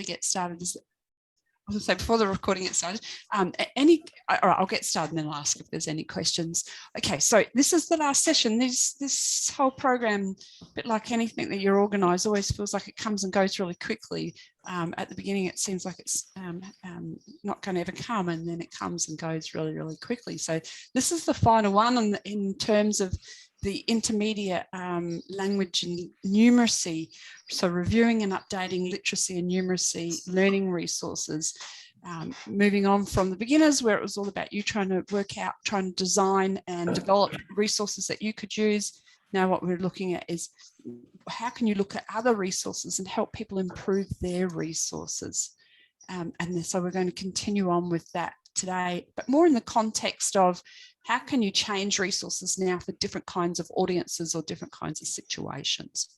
get started, I was going to say before the recording gets started, all right, I'll get started and then I'll ask if there's any questions. Okay, so this is the last session. This whole program, a bit like anything that you're organised, always feels like it comes and goes really quickly. At the beginning, it seems like it's not going to ever come, and then it comes and goes really, really quickly. So this is the final one in terms of the intermediate language and numeracy. So reviewing and updating literacy and numeracy learning resources, moving on from the beginners where it was all about you trying to design and develop resources that you could use. Now what we're looking at is how can you look at other resources and help people improve their resources. And so we're going to continue on with that today, but more in the context of how can you change resources now for different kinds of audiences or different kinds of situations.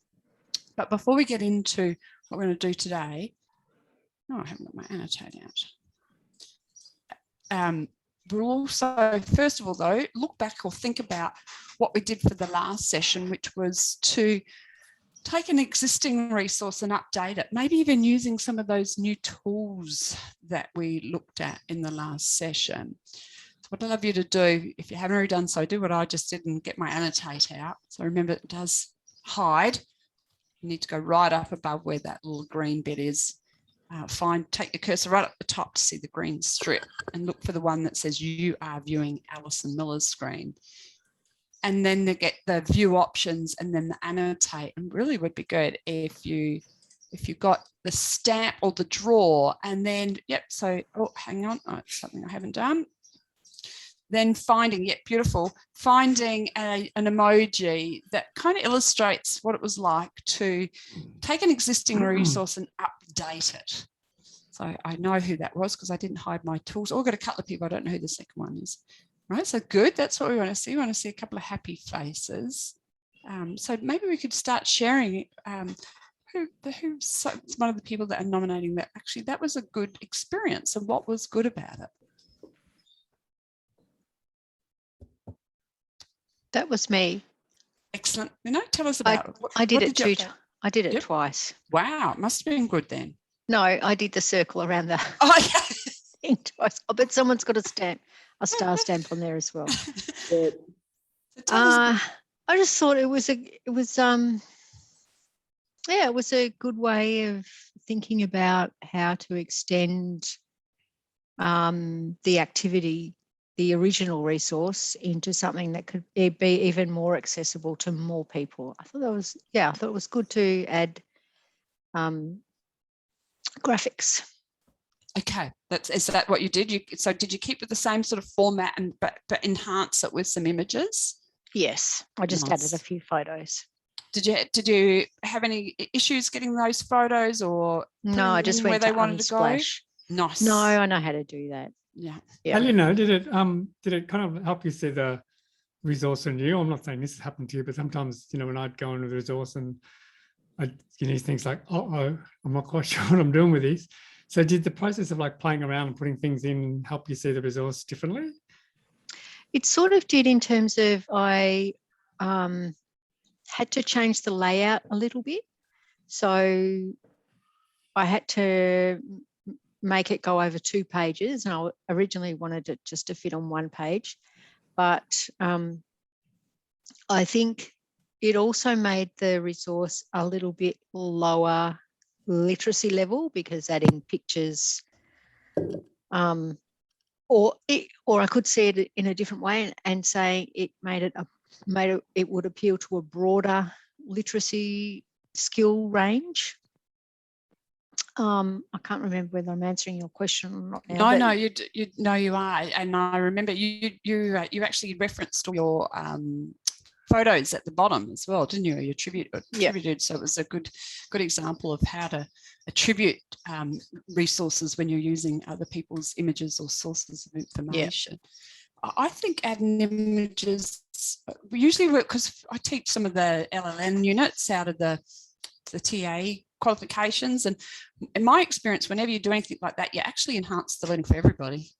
But before we get into what we're going to do today, I haven't got my annotate out. We'll also, first of all though, look back or think about what we did for the last session, which was to take an existing resource and update it, maybe even using some of those new tools that we looked at in the last session. So what I'd love you to do, if you haven't already done so, do what I just did and get my annotate out. So remember, it does hide. You need to go right up above where that little green bit is. Take your cursor right up the top to see the green strip and look for the one that says you are viewing Alison Miller's screen. And then they get the view options and then the annotate. And really would be good if you got the stamp or the draw and then, yep, so, oh, hang on, oh, it's something I haven't done. Then finding an emoji that kind of illustrates what it was like to take an existing resource and update it. So I know who that was because I didn't hide my tools. Oh, I've got a couple of people, I don't know who the second one is. Right, so good, that's what we want to see. We want to see a couple of happy faces. So maybe we could start sharing who's one of the people that are nominating that actually that was a good experience and what was good about it. That was me. Excellent. Tell us about it. I did it twice. Wow, it must have been good then. No, I did the circle around the thing twice. Oh, but someone's got a star stamp on there as well. I just thought it was a good way of thinking about how to extend the activity, the original resource, into something that could be even more accessible to more people. I thought it was good to add graphics. Okay, is that what you did? So did you keep with the same sort of format but enhance it with some images? Yes, I just added a few photos. Did you have any issues getting those photos or no? I just went where they wanted Unsplash. To go. Nice. No, I know how to do that. Yeah. Did it kind of help you see the resource in you? I'm not saying this has happened to you, but sometimes when I'd go into the resource and things like, I'm not quite sure what I'm doing with these. So did the process of like playing around and putting things in help you see the resource differently? It sort of did, in terms of I had to change the layout a little bit. So I had to make it go over 2 pages, and I originally wanted it just to fit on 1 page. But I think it also made the resource a little bit lower literacy level, because adding pictures, or I could see it in a different way and say it it would appeal to a broader literacy skill range. I can't remember whether I'm answering your question or not now. No, you are, and I remember you actually referenced all your photos at the bottom as well, didn't you? You attributed, so it was a good example of how to attribute resources when you're using other people's images or sources of information. Yeah. I think adding images, we usually work, because I teach some of the LLM units out of the TA qualifications, and in my experience, whenever you do anything like that, you actually enhance the learning for everybody.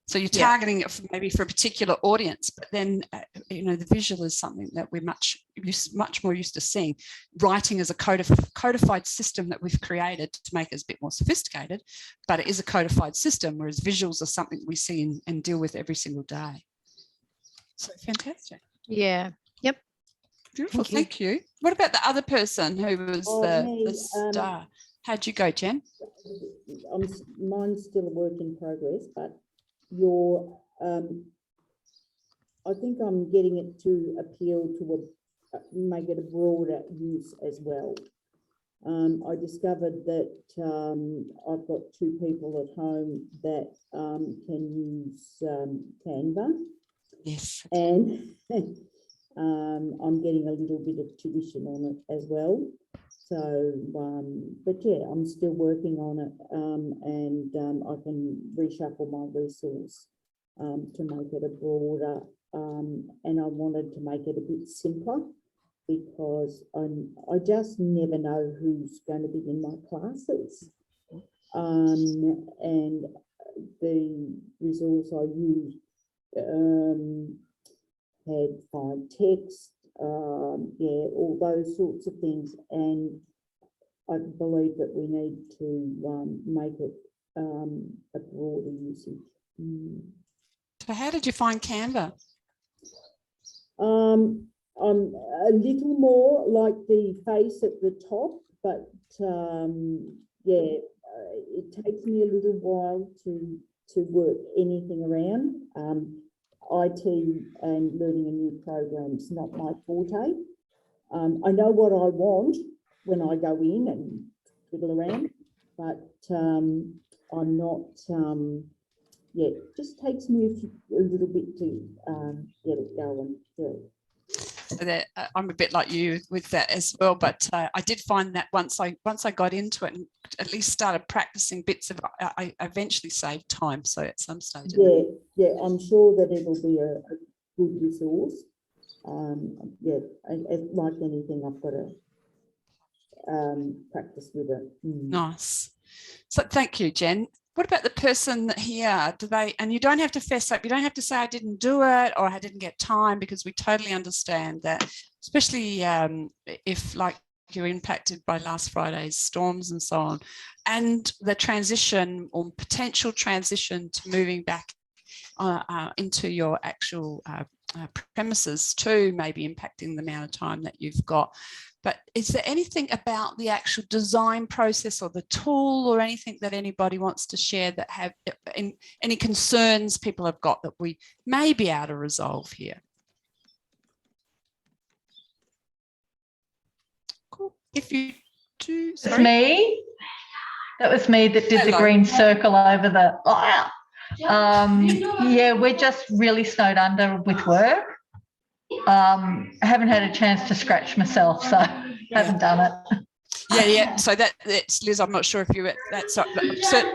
So you're Yeah. targeting it maybe for a particular audience, but then, the visual is something that we're much more used to seeing. Writing is a codified system that we've created to make us a bit more sophisticated, but it is a codified system, whereas visuals are something we see and deal with every single day. So fantastic. Yeah. Yep. Beautiful. Thank you. What about the other person who was the star? How'd you go, Jen? Mine's still a work in progress, but I think I'm getting it to appeal to make it a broader use as well. I discovered that I've got 2 people at home that can use Canva. Yes. And I'm getting a little bit of tuition on it as well. So, but yeah, I'm still working on it, and I can reshuffle my resource to make it a broader, and I wanted to make it a bit simpler because I just never know who's going to be in my classes. And the resource I used had 5 text, all those sorts of things, and I believe that we need to make it a broader usage. So how did you find Canva? I'm a little more like the face at the top, but it takes me a little while to work anything around. IT and learning a new program is not my forte. I know what I want when I go in and twiddle around, but I'm not, it just takes me a little bit to get it going. That I'm a bit like you with that as well, but I did find that once I got into it and at least started practicing bits of it, I eventually saved time. So at some stage, I'm sure that it'll be a good resource. Like anything, I've got to practice with it. Nice. So thank you, Jen. What about the person here? And you don't have to fess up. You don't have to say I didn't do it or I didn't get time, because we totally understand that, especially if like you're impacted by last Friday's storms and so on, and the transition or potential transition to moving back into your actual premises too, maybe impacting the amount of time that you've got. But is there anything about the actual design process or the tool or anything that anybody wants to share that have any concerns people have got that we may be able to resolve here? Cool. If you do, it's me. That was me that did the green circle over the. Yeah, we're just really snowed under with work. I haven't had a chance to scratch myself, so haven't done it. Yeah. So that's Liz. I'm not sure if you.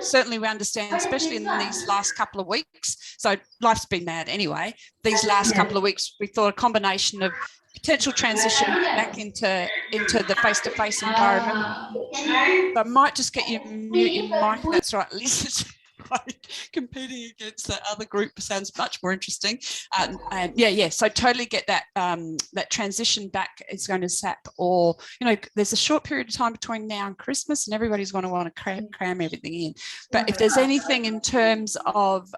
Certainly we understand, especially in these last couple of weeks. So life's been mad anyway. These last couple of weeks, we thought a combination of potential transition back into the face-to-face environment. But I might just get you mute your mic. That's right, Liz. Competing against that other group sounds much more interesting. So totally get that that transition back is going to sap, or there's a short period of time between now and Christmas and everybody's going to want to cram everything in. But if there's anything in terms of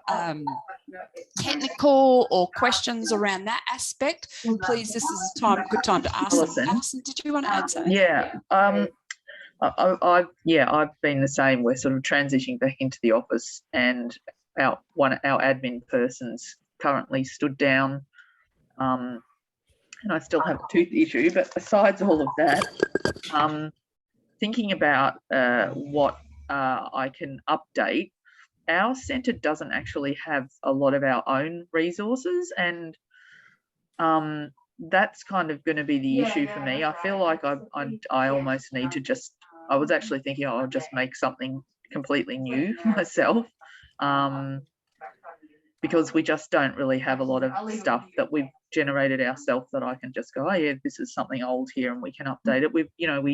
technical or questions around that aspect, please, this is a good time to ask them. Alison, did you want to add something? Yeah. I've been the same. We're sort of transitioning back into the office, and our admin person's currently stood down, and I still have a tooth issue. But besides all of that, thinking about what I can update, our centre doesn't actually have a lot of our own resources, and that's kind of going to be the issue for me. I feel like I almost need to just. I was actually thinking I'll just make something completely new myself, because we just don't really have a lot of stuff that we've generated ourselves that I can just go, oh yeah, this is something old here and we can update it. We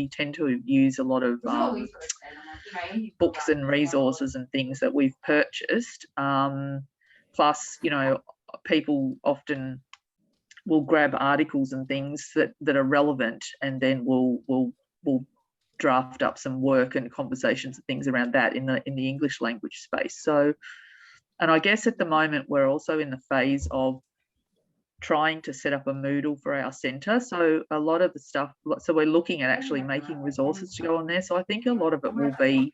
tend to use a lot of books and resources and things that we've purchased, plus, you know, people often will grab articles and things that are relevant, and then we'll draft up some work and conversations and things around that in the English language space. So, and I guess at the moment we're also in the phase of trying to set up a Moodle for our centre. So a lot of the stuff, so we're looking at actually making resources to go on there. So I think a lot of it will be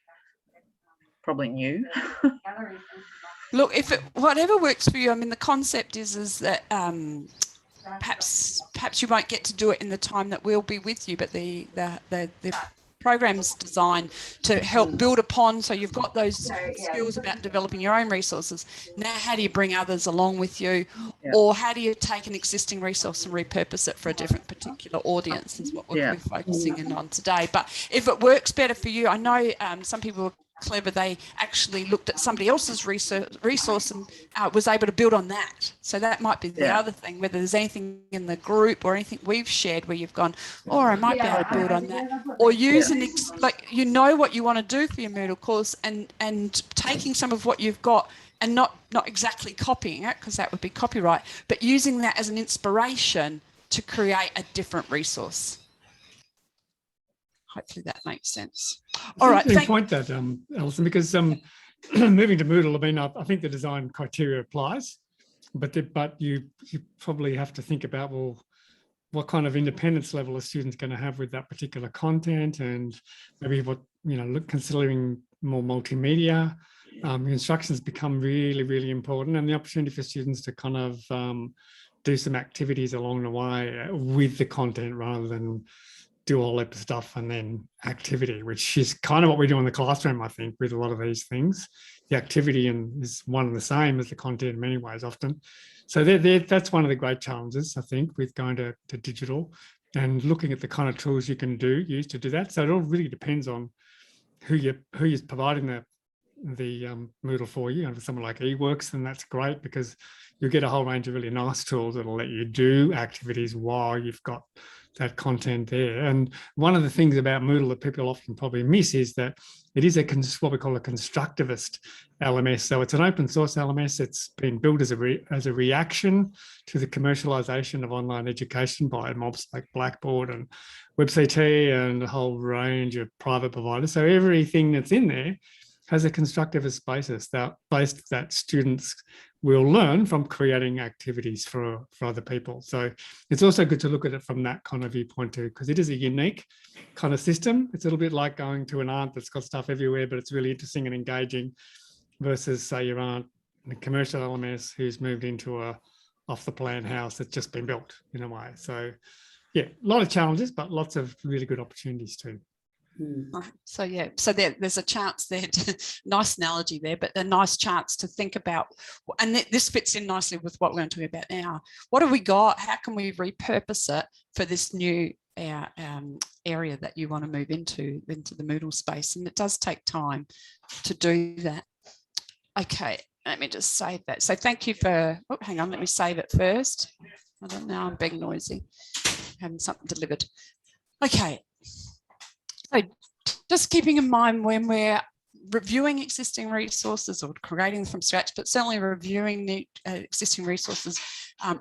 probably new. Look, if whatever works for you, I mean, the concept is that perhaps you won't get to do it in the time that we'll be with you, but the program's designed to help build upon. So you've got those skills about developing your own resources. Now, how do you bring others along with you? Yeah. Or how do you take an existing resource and repurpose it for a different particular audience is what we're focusing in on today. But if it works better for you, I know some people are clever, they actually looked at somebody else's resource and was able to build on that. So that might be the other thing, whether there's anything in the group or anything we've shared where you've gone, oh, I might be able to build on that, or use like, you know what you want to do for your Moodle course, and taking some of what you've got and not exactly copying it, because that would be copyright, but using that as an inspiration to create a different resource. Hopefully that makes sense. All right. Thank point that, Alison, because moving to Moodle, I mean, I think the design criteria applies, but you probably have to think about, well, what kind of independence level a student's going to have with that particular content, and maybe what, you know, considering more multimedia. Instructions become really, really important, and the opportunity for students to kind of do some activities along the way with the content rather than do all that stuff and then activity, which is kind of what we do in the classroom, I think, with a lot of these things. The activity is one and the same as the content in many ways often. So that's one of the great challenges, I think, with going to digital and looking at the kind of tools you can use to do that. So it all really depends on who is providing the Moodle for you. And for someone like eWorks, then that's great, because you'll get a whole range of really nice tools that'll let you do activities while you've got that content there. And one of the things about Moodle that people often probably miss is that it is what we call a constructivist LMS. So it's an open source LMS. It's been built as a reaction to the commercialization of online education by mobs like Blackboard and WebCT and a whole range of private providers. So everything that's in there has a constructivist basis that students will learn from creating activities for other people. So it's also good to look at it from that kind of viewpoint too, because it is a unique kind of system. It's a little bit like going to an aunt that's got stuff everywhere, but it's really interesting and engaging, versus say your aunt in a commercial LMS who's moved into a off the plan house that's just been built in a way. So yeah, a lot of challenges, but lots of really good opportunities too. So yeah, so there's a chance there nice analogy there, but a nice chance to think about, and this fits in nicely with what we're going to talk about now. What have we got? How can we repurpose it for this new area that you want to move into the Moodle space? And it does take time to do that. Okay, let me just save that. So thank you for, oh, hang on, let me save it first. I don't know, I'm being noisy, having something delivered. Okay. So just keeping in mind when we're reviewing existing resources or creating them from scratch, but certainly reviewing the existing resources,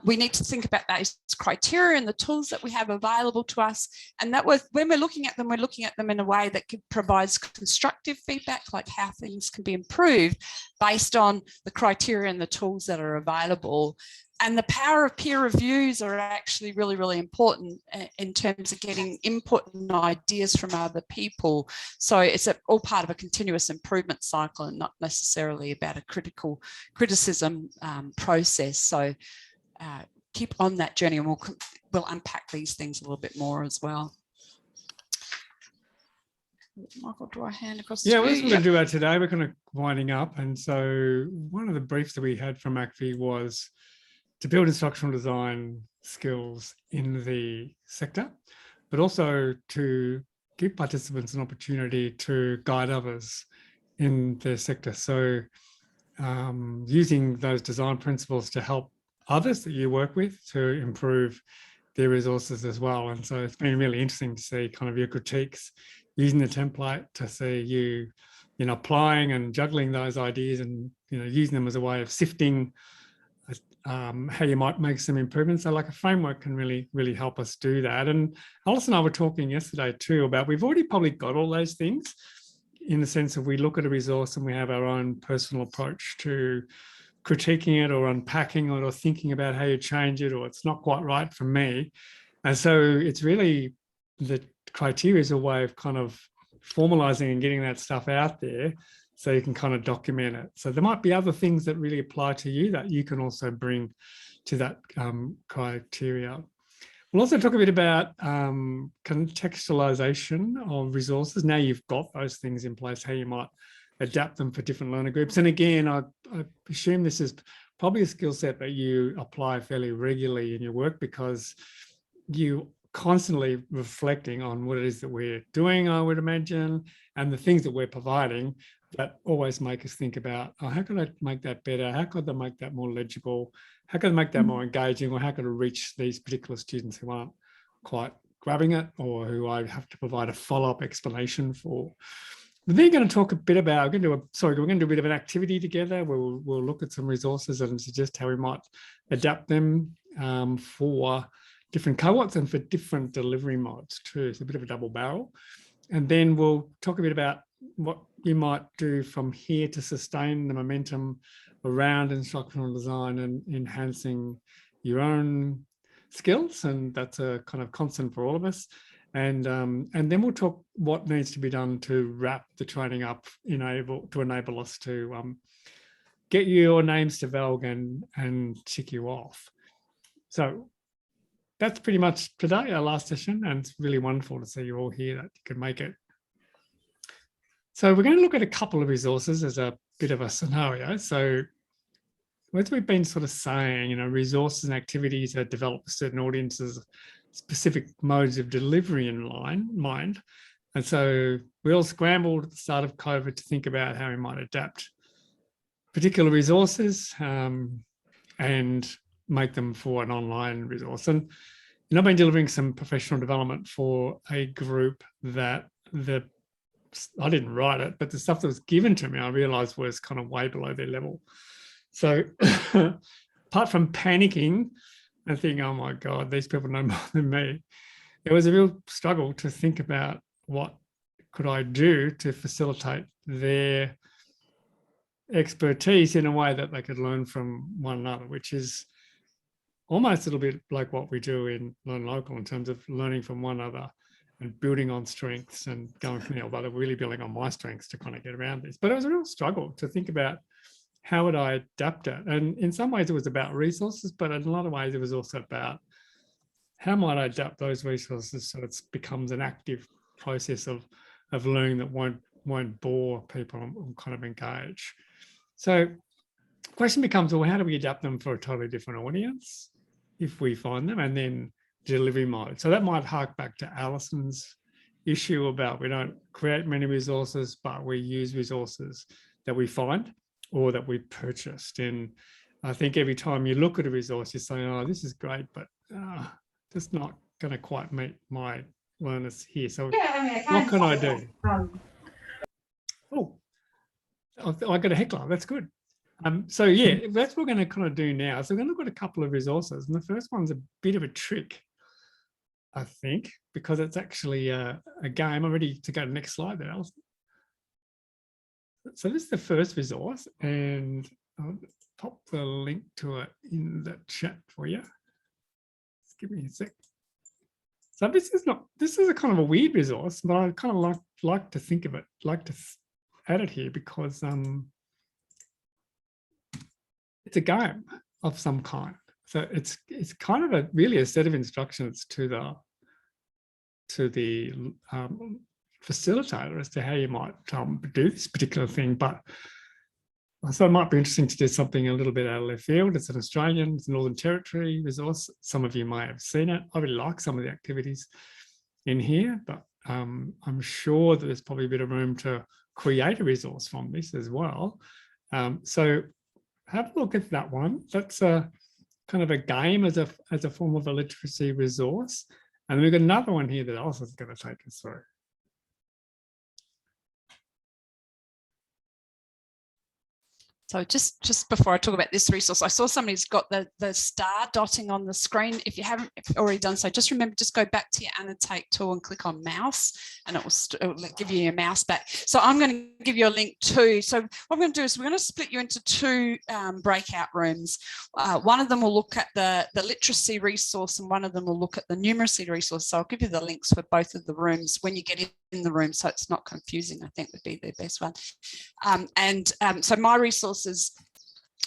we need to think about those criteria and the tools that we have available to us. And that was, when we're looking at them in a way that provides constructive feedback, like how things can be improved based on the criteria and the tools that are available. And the power of peer reviews are actually really, really important in terms of getting input and ideas from other people. So it's all part of a continuous improvement cycle and not necessarily about a criticism process. So keep on that journey, and we'll unpack these things a little bit more as well. Michael, do I hand across to you? Yeah, we're going to do that today. We're kind of winding up. And so one of the briefs that we had from ACFI was to build instructional design skills in the sector, but also to give participants an opportunity to guide others in their sector. So using those design principles to help others that you work with to improve their resources as well. And so it's been really interesting to see kind of your critiques using the template, to see you applying and juggling those ideas and, using them as a way of sifting how you might make some improvements. So like a framework can really, really help us do that. And Alice and I were talking yesterday too about, we've already probably got all those things in the sense of we look at a resource and we have our own personal approach to critiquing it or unpacking it or thinking about how you change it, or it's not quite right for me. And so it's really, the criteria is a way of kind of formalizing and getting that stuff out there so you can kind of document it. So there might be other things that really apply to you that you can also bring to that criteria. We'll also talk a bit about contextualization of resources. Now you've got those things in place, how you might adapt them for different learner groups. And again, I assume this is probably a skill set that you apply fairly regularly in your work, because you constantly reflecting on what it is that we're doing, I would imagine, and the things that we're providing that always make us think about, oh, how could I make that better? How could I make that more legible? How could I make that more engaging? Or how could I reach these particular students who aren't quite grabbing it, or who I have to provide a follow-up explanation for? But then you're going to talk a bit about, we're going to do a bit of an activity together where we'll look at some resources and suggest how we might adapt them for different cohorts and for different delivery modes too. It's a bit of a double barrel. And then we'll talk a bit about what you might do from here to sustain the momentum around instructional design and enhancing your own skills. And that's a kind of constant for all of us. And then we'll talk what needs to be done to wrap the training up, to enable us to get your names to Valg and tick you off. So that's pretty much today, our last session, and it's really wonderful to see you all here that you could make it. So we're going to look at a couple of resources as a bit of a scenario. So as we've been sort of saying, resources and activities are developed for certain audiences, specific modes of delivery in mind. And so we all scrambled at the start of COVID to think about how we might adapt particular resources and make them for an online resource. And I've been delivering some professional development for a group that I didn't write it, but the stuff that was given to me, I realized was kind of way below their level. So apart from panicking and thinking, oh my God, these people know more than me, it was a real struggle to think about what could I do to facilitate their expertise in a way that they could learn from one another, which is almost a little bit like what we do in Learn Local in terms of learning from one another and building on strengths and going from there, but really building on my strengths to kind of get around this. But it was a real struggle to think about how would I adapt it? And in some ways it was about resources, but in a lot of ways it was also about how might I adapt those resources so it becomes an active process of learning that won't bore people and kind of engage. So the question becomes, well, how do we adapt them for a totally different audience if we find them? And then delivery mode. So that might hark back to Alison's issue about we don't create many resources, but we use resources that we find or that we purchased. And I think every time you look at a resource, you're saying, oh, this is great, but just not going to quite meet my learners here. So what can I do? Oh, I got a heckler. That's good. So yeah, that's what we're going to kind of do now. So we're going to look at a couple of resources. And the first one's a bit of a trick, I think, because it's actually a game. I'm ready to go to the next slide there, Alison. So this is the first resource, and I'll pop the link to it in the chat for you. Just give me a sec. So this is a kind of a weird resource, but I kind of like to think of it, like to add it here because it's a game of some kind. So it's kind of really a set of instructions to the facilitator as to how you might do this particular thing. But I thought it might be interesting to do something a little bit out of left field. It's an Australian, it's a Northern Territory resource. Some of you may have seen it. I really like some of the activities in here, but I'm sure that there's probably a bit of room to create a resource from this as well. So have a look at that one. That's a kind of a game as a form of a literacy resource. And we've got another one here that Alison's going to take us through. So just before I talk about this resource, I saw somebody's got the star dotting on the screen. If you haven't already done so, just remember, just go back to your annotate tool and click on mouse, and it will give you your mouse back. So I'm going to give you a link too. So what we're going to do is we're going to split you into two breakout rooms. One of them will look at the literacy resource, and one of them will look at the numeracy resource. So I'll give you the links for both of the rooms when you get in the room, so it's not confusing, I think would be the best one. So my resources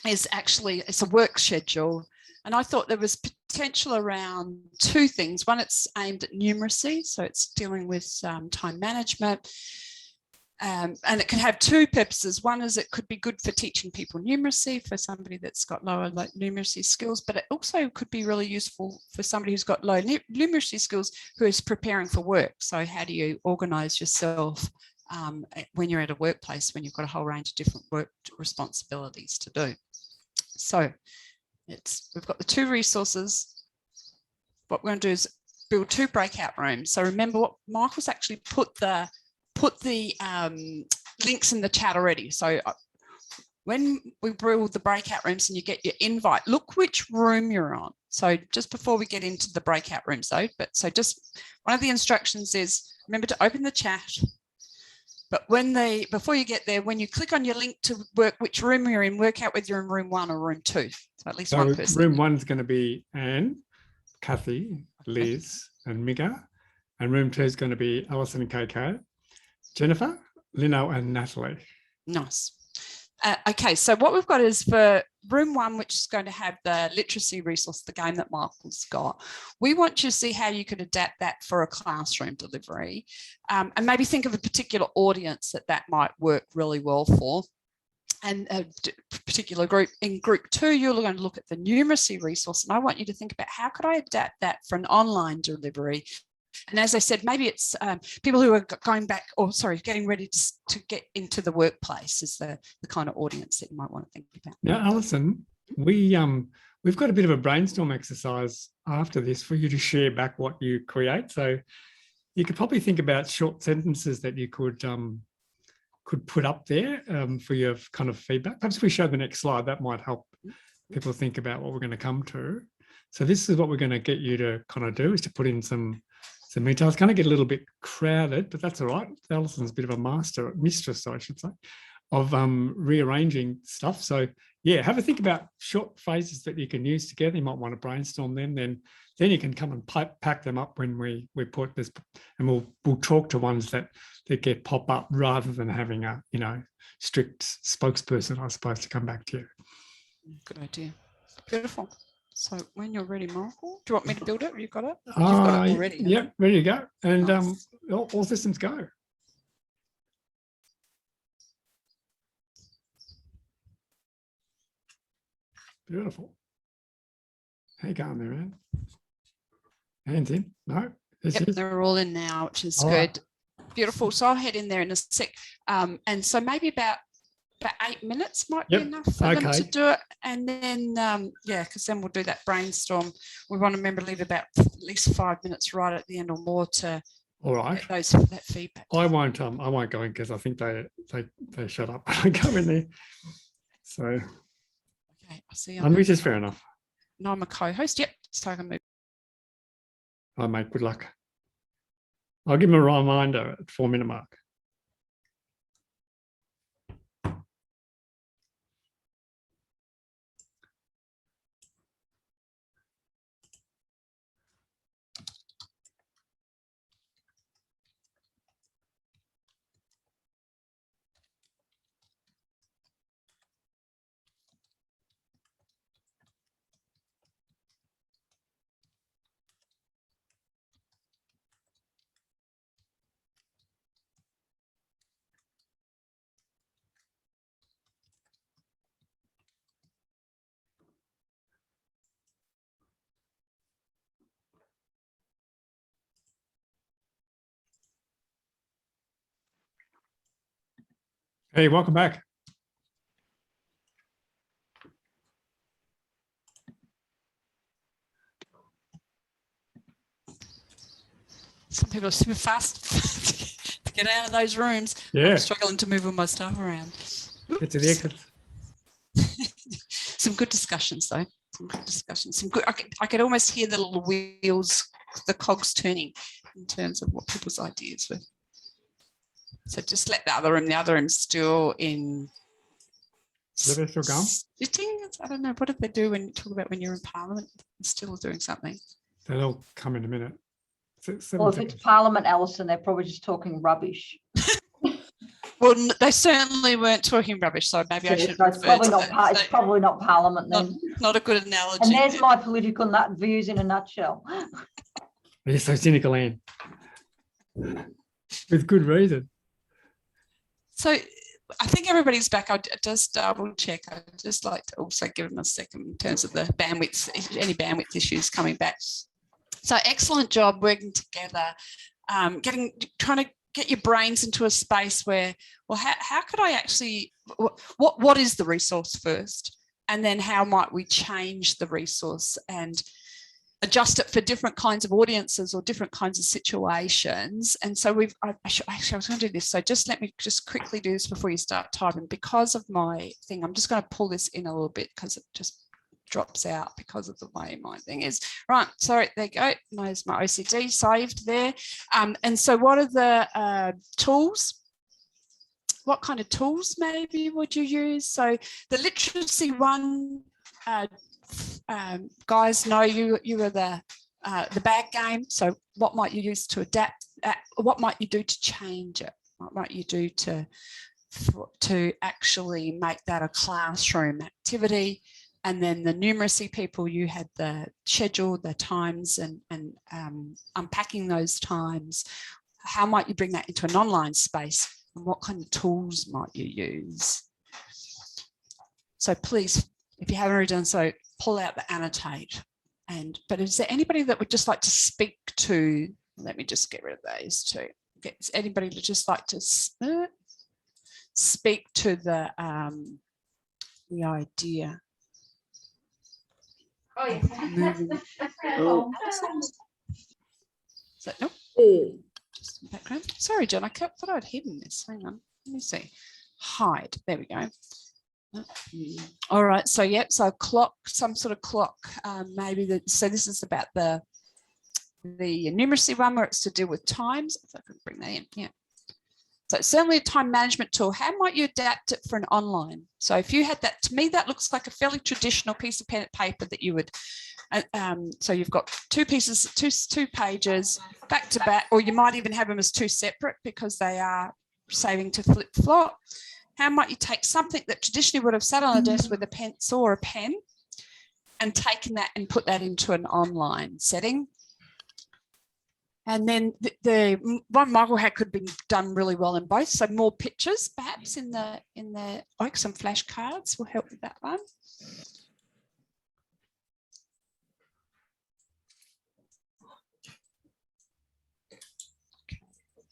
is actually, it's a work schedule, and I thought there was potential around two things. One, it's aimed at numeracy, so it's dealing with time management, and it can have two purposes. One is it could be good for teaching people numeracy for somebody that's got lower numeracy skills, but it also could be really useful for somebody who's got low numeracy skills who is preparing for work. So how do you organise yourself when you're at a workplace, when you've got a whole range of different work responsibilities to do. So we've got the two resources. What we're going to do is build two breakout rooms. So remember, what Michael's actually put the links in the chat already. So when we build the breakout rooms and you get your invite, look which room you're on. So just before we get into the breakout rooms though, just one of the instructions is remember to open the chat. But before you get there, when you click on your link to work which room you're in, work out whether you're in room 1 or room 2. So at least one person. Room 1 is going to be Anne, Kathy, Liz, and Miga. And room 2 is going to be Alison and KK, Jennifer, Lino, and Natalie. Nice. Okay, so what we've got is for room 1, which is going to have the literacy resource, the game that Michael's got. We want you to see how you could adapt that for a classroom delivery, and maybe think of a particular audience that might work really well for. And a particular group. In group 2, you're going to look at the numeracy resource, and I want you to think about how could I adapt that for an online delivery. And as I said, maybe it's people who are getting ready to get into the workplace is the kind of audience that you might want to think about. Now, Alison, we've got a bit of a brainstorm exercise after this for you to share back what you create. So you could probably think about short sentences that you could put up there for your kind of feedback. Perhaps if we show the next slide, that might help people think about what we're going to come to. So this is what we're going to get you to kind of do, is to put in some details. It's going to get a little bit crowded, but that's all right. Alison's a bit of a mistress, I should say, of rearranging stuff. So yeah, have a think about short phrases that you can use together. You might want to brainstorm them. Then you can come and pack them up when we put this, and we'll talk to ones that get pop up rather than having a strict spokesperson, I suppose, to come back to you. Good idea. Beautiful. So when you're ready, Michael, do you want me to build it? You've got it? You've got it already. Yep, ready to go. And nice. All systems go. Beautiful. How you going there, Anne? Hands in? No? Yep, they're all in now, which is good. Right. Beautiful. So I'll head in there in a sec. And so maybe about 8 minutes might be enough for them to do it. And then, because then we'll do that brainstorm. We want to remember to leave about at least 5 minutes right at the end or more to get that feedback. I won't go in because I think they shut up when I go in there. So okay, I see. Which is fair enough. No, I'm a co-host. Yep. So I can move. Hi, mate. Good luck. I'll give him a reminder at 4-minute mark. Hey, welcome back. Some people are super fast to get out of those rooms. Yeah. I'm struggling to move all my stuff around. Get to the exit. Some good discussions though. Some good discussions. Some good. I could almost hear the little wheels, the cogs turning in terms of what people's ideas were. So just let the other room still in. Are they still going? Sitting. I don't know. What did they do when you talk about when you're in Parliament? Still doing something. They'll come in a minute. Well, if it's Parliament, Alison, they're probably just talking rubbish. Well, they certainly weren't talking rubbish, so maybe I Yeah, should. so it's probably not. It's probably not Parliament then. Not a good analogy. And there's my political views in a nutshell. You're so cynical, Anne. With good reason. So I think everybody's back. I'll just double check. I'd just like to also give them a second in terms of the bandwidth, any bandwidth issues coming back. So excellent job working together, trying to get your brains into a space where, well, how could I actually, what is the resource first? And then how might we change the resource and adjust it for different kinds of audiences or different kinds of situations. And so I was going to do this. So just let me just quickly do this before you start typing. Because of my thing, I'm just going to pull this in a little bit because it just drops out because of the way my thing is. Right, sorry, there you go. There's my OCD saved there. And so what are the tools? What kind of tools maybe would you use? So the literacy one, guys know you are the bag game. So what might you use to adapt? What might you do to change it? What might you do to actually make that a classroom activity? And then the numeracy people, you had the schedule, the times, and unpacking those times. How might you bring that into an online space? And what kind of tools might you use? So please, if you haven't already done so, pull out the annotate. But is there anybody that would just like to speak to? Let me just get rid of those two. Is anybody that just like to speak to the idea? Oh, Oh, Is that no? Yeah. Just in the background. Sorry, John. I thought I'd hidden this. Hang on. Let me see. Hide. There we go. All right. So yep. So clock, some sort of clock. Maybe so. This is about the numeracy one where it's to do with times. If I could bring that in. Yeah. So it's certainly a time management tool. How might you adapt it for an online? So if you had that, to me, that looks like a fairly traditional piece of pen and paper that you would, so you've got two pieces, two pages back to back, or you might even have them as two separate because they are saving to flip flop. How might you take something that traditionally would have sat on a desk with a pencil or a pen and taken that and put that into an online setting? And then the one Michael had could be done really well in both. So more pictures, perhaps in the like some flashcards will help with that one.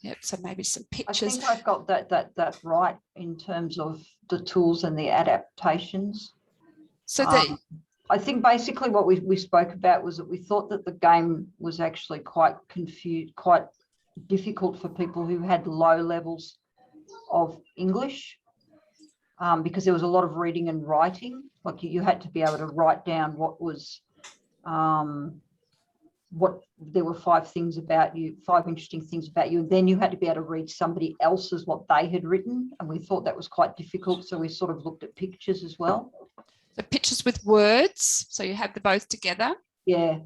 Yep. So maybe some I pictures. think I've got that right in terms of the tools and the adaptations. So I think basically what we spoke about was that we thought that the game was actually quite difficult for people who had low levels of English, because there was a lot of reading and writing. Like you had to be able to write down what there were 5 things about you, 5 interesting things about you, and then you had to be able to read somebody else's what they had written, and we thought that was quite difficult, so we sort of looked at pictures as well. the pictures with words, so you have the both together. Yeah.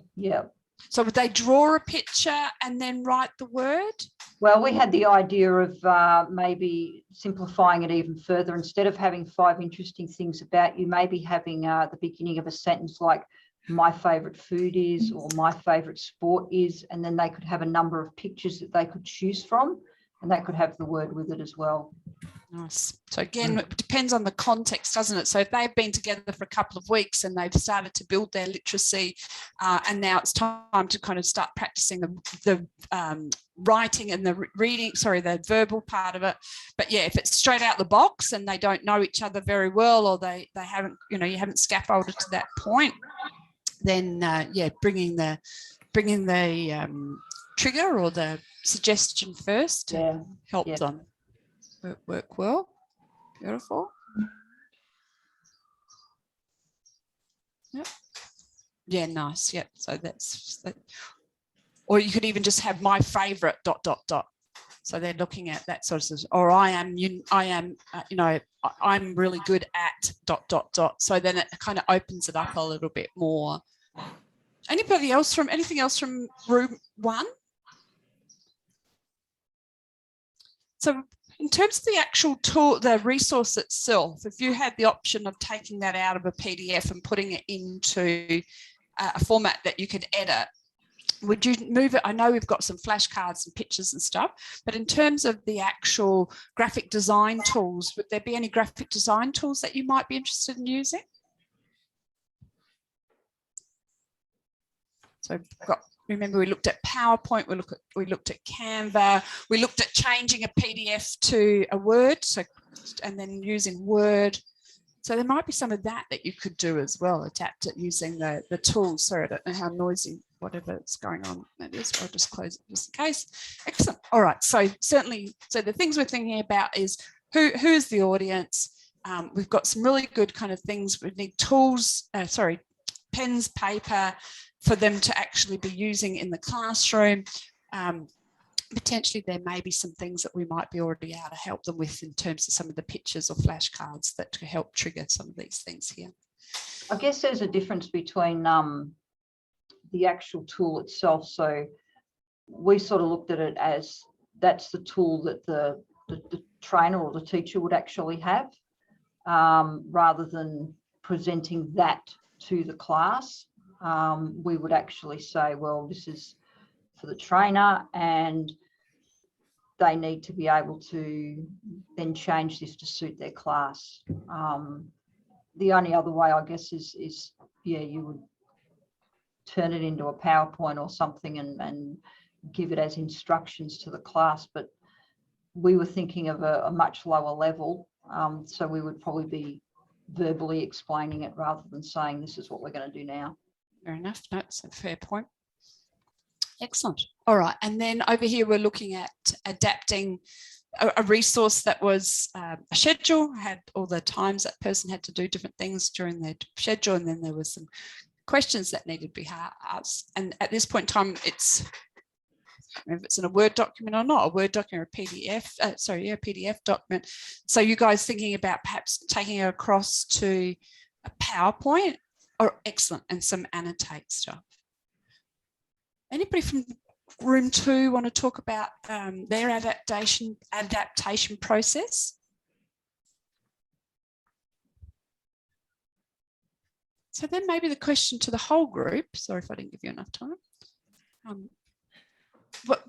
So would they draw a picture and then write the word? Well, we had the idea of maybe simplifying it even further. Instead of having 5 interesting things about you, maybe having the beginning of a sentence like, my favourite food is, or my favourite sport is, and then they could have a number of pictures that they could choose from, and that could have the word with it as well. Nice. So again, it depends on the context, doesn't it? So if they've been together for a couple of weeks and they've started to build their literacy, and now it's time to kind of start practicing the writing and the reading, the verbal part of it. But yeah, if it's straight out the box and they don't know each other very well, or they haven't, you haven't scaffolded to that point, then bringing the trigger or the suggestion first to help them work well. Beautiful. Yeah, nice. Yep. So that's that. Or you could even just have my favorite ... So they're looking at that sort of, or I'm really good at ... So then it kind of opens it up a little bit more. Anything else from room 1? So in terms of the actual tool, the resource itself, if you had the option of taking that out of a PDF and putting it into a format that you could edit, would you move it? I know we've got some flashcards and pictures and stuff, but in terms of the actual graphic design tools, would there be any graphic design tools that you might be interested in using? So remember, we looked at PowerPoint, we looked at Canva, we looked at changing a PDF to a Word, and then using Word. So there might be some of that you could do as well, adapt it using the tools. Sorry, I don't know how noisy whatever's going on that is. I'll just close it just in case. Excellent. All right. So certainly, the things we're thinking about is who is the audience? We've got some really good kind of things. We need tools, pens, paper for them to actually be using in the classroom. Potentially there may be some things that we might be already able to help them with in terms of some of the pictures or flashcards that could help trigger some of these things here. I guess there's a difference between the actual tool itself. So we sort of looked at it as that's the tool that the trainer or the teacher would actually have, rather than presenting that to the class. We would actually say, well, this is for the trainer and they need to be able to then change this to suit their class. The only other way, I guess, is you would turn it into a PowerPoint or something and give it as instructions to the class. But we were thinking of a much lower level. So we would probably be verbally explaining it rather than saying this is what we're going to do now. Fair enough. No, it's a fair point. Excellent. All right. And then over here, we're looking at adapting a resource that was a schedule, had all the times that person had to do different things during their schedule. And then there was some questions that needed to be asked. And at this point in time, it's, I don't know if it's in a Word document or not, a Word document or a PDF, a PDF document. So you guys thinking about perhaps taking it across to a PowerPoint? Oh, excellent. And some annotate stuff. Anybody from room 2 want to talk about their adaptation process? So then maybe the question to the whole group, sorry if I didn't give you enough time.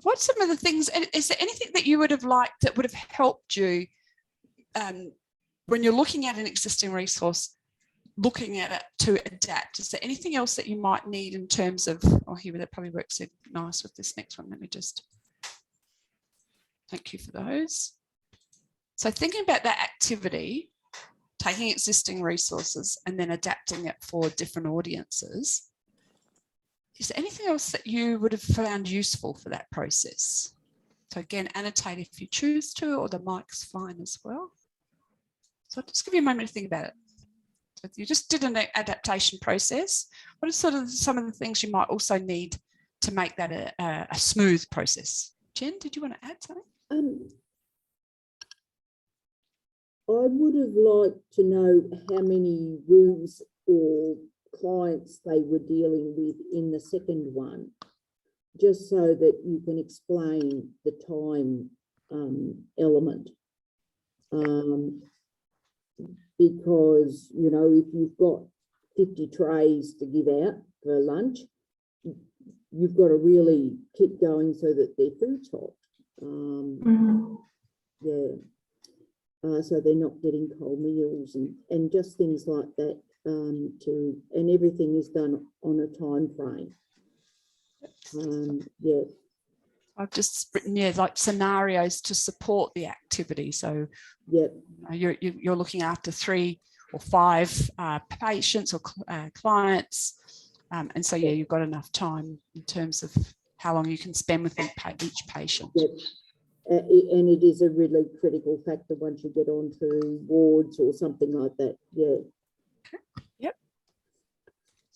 What's some of the things, is there anything that you would have liked that would have helped you when you're looking at an existing resource, looking at it to adapt? Is there anything else that you might need in terms of, here that probably works nice with this next one. Let me just, thank you for those. So thinking about that activity, taking existing resources and then adapting it for different audiences. Is there anything else that you would have found useful for that process? So again, annotate if you choose to, or the mic's fine as well. So I'll just give you a moment to think about it. So if you just did an adaptation process, what are sort of some of the things you might also need to make that a smooth process? Jen, did you want to add something? I would have liked to know how many rooms or clients they were dealing with in the second one, just so that you can explain the time element. Because, you know, if you've got 50 trays to give out for lunch, you've got to really keep going so that their food's hot. So they're not getting cold meals and just things like that. And everything is done on a time frame. I've just written, like scenarios to support the activity. So you're looking after 3 or 5 patients or clients. And so, you've got enough time in terms of how long you can spend with each patient. And it is a really critical factor once you get onto wards or something like that.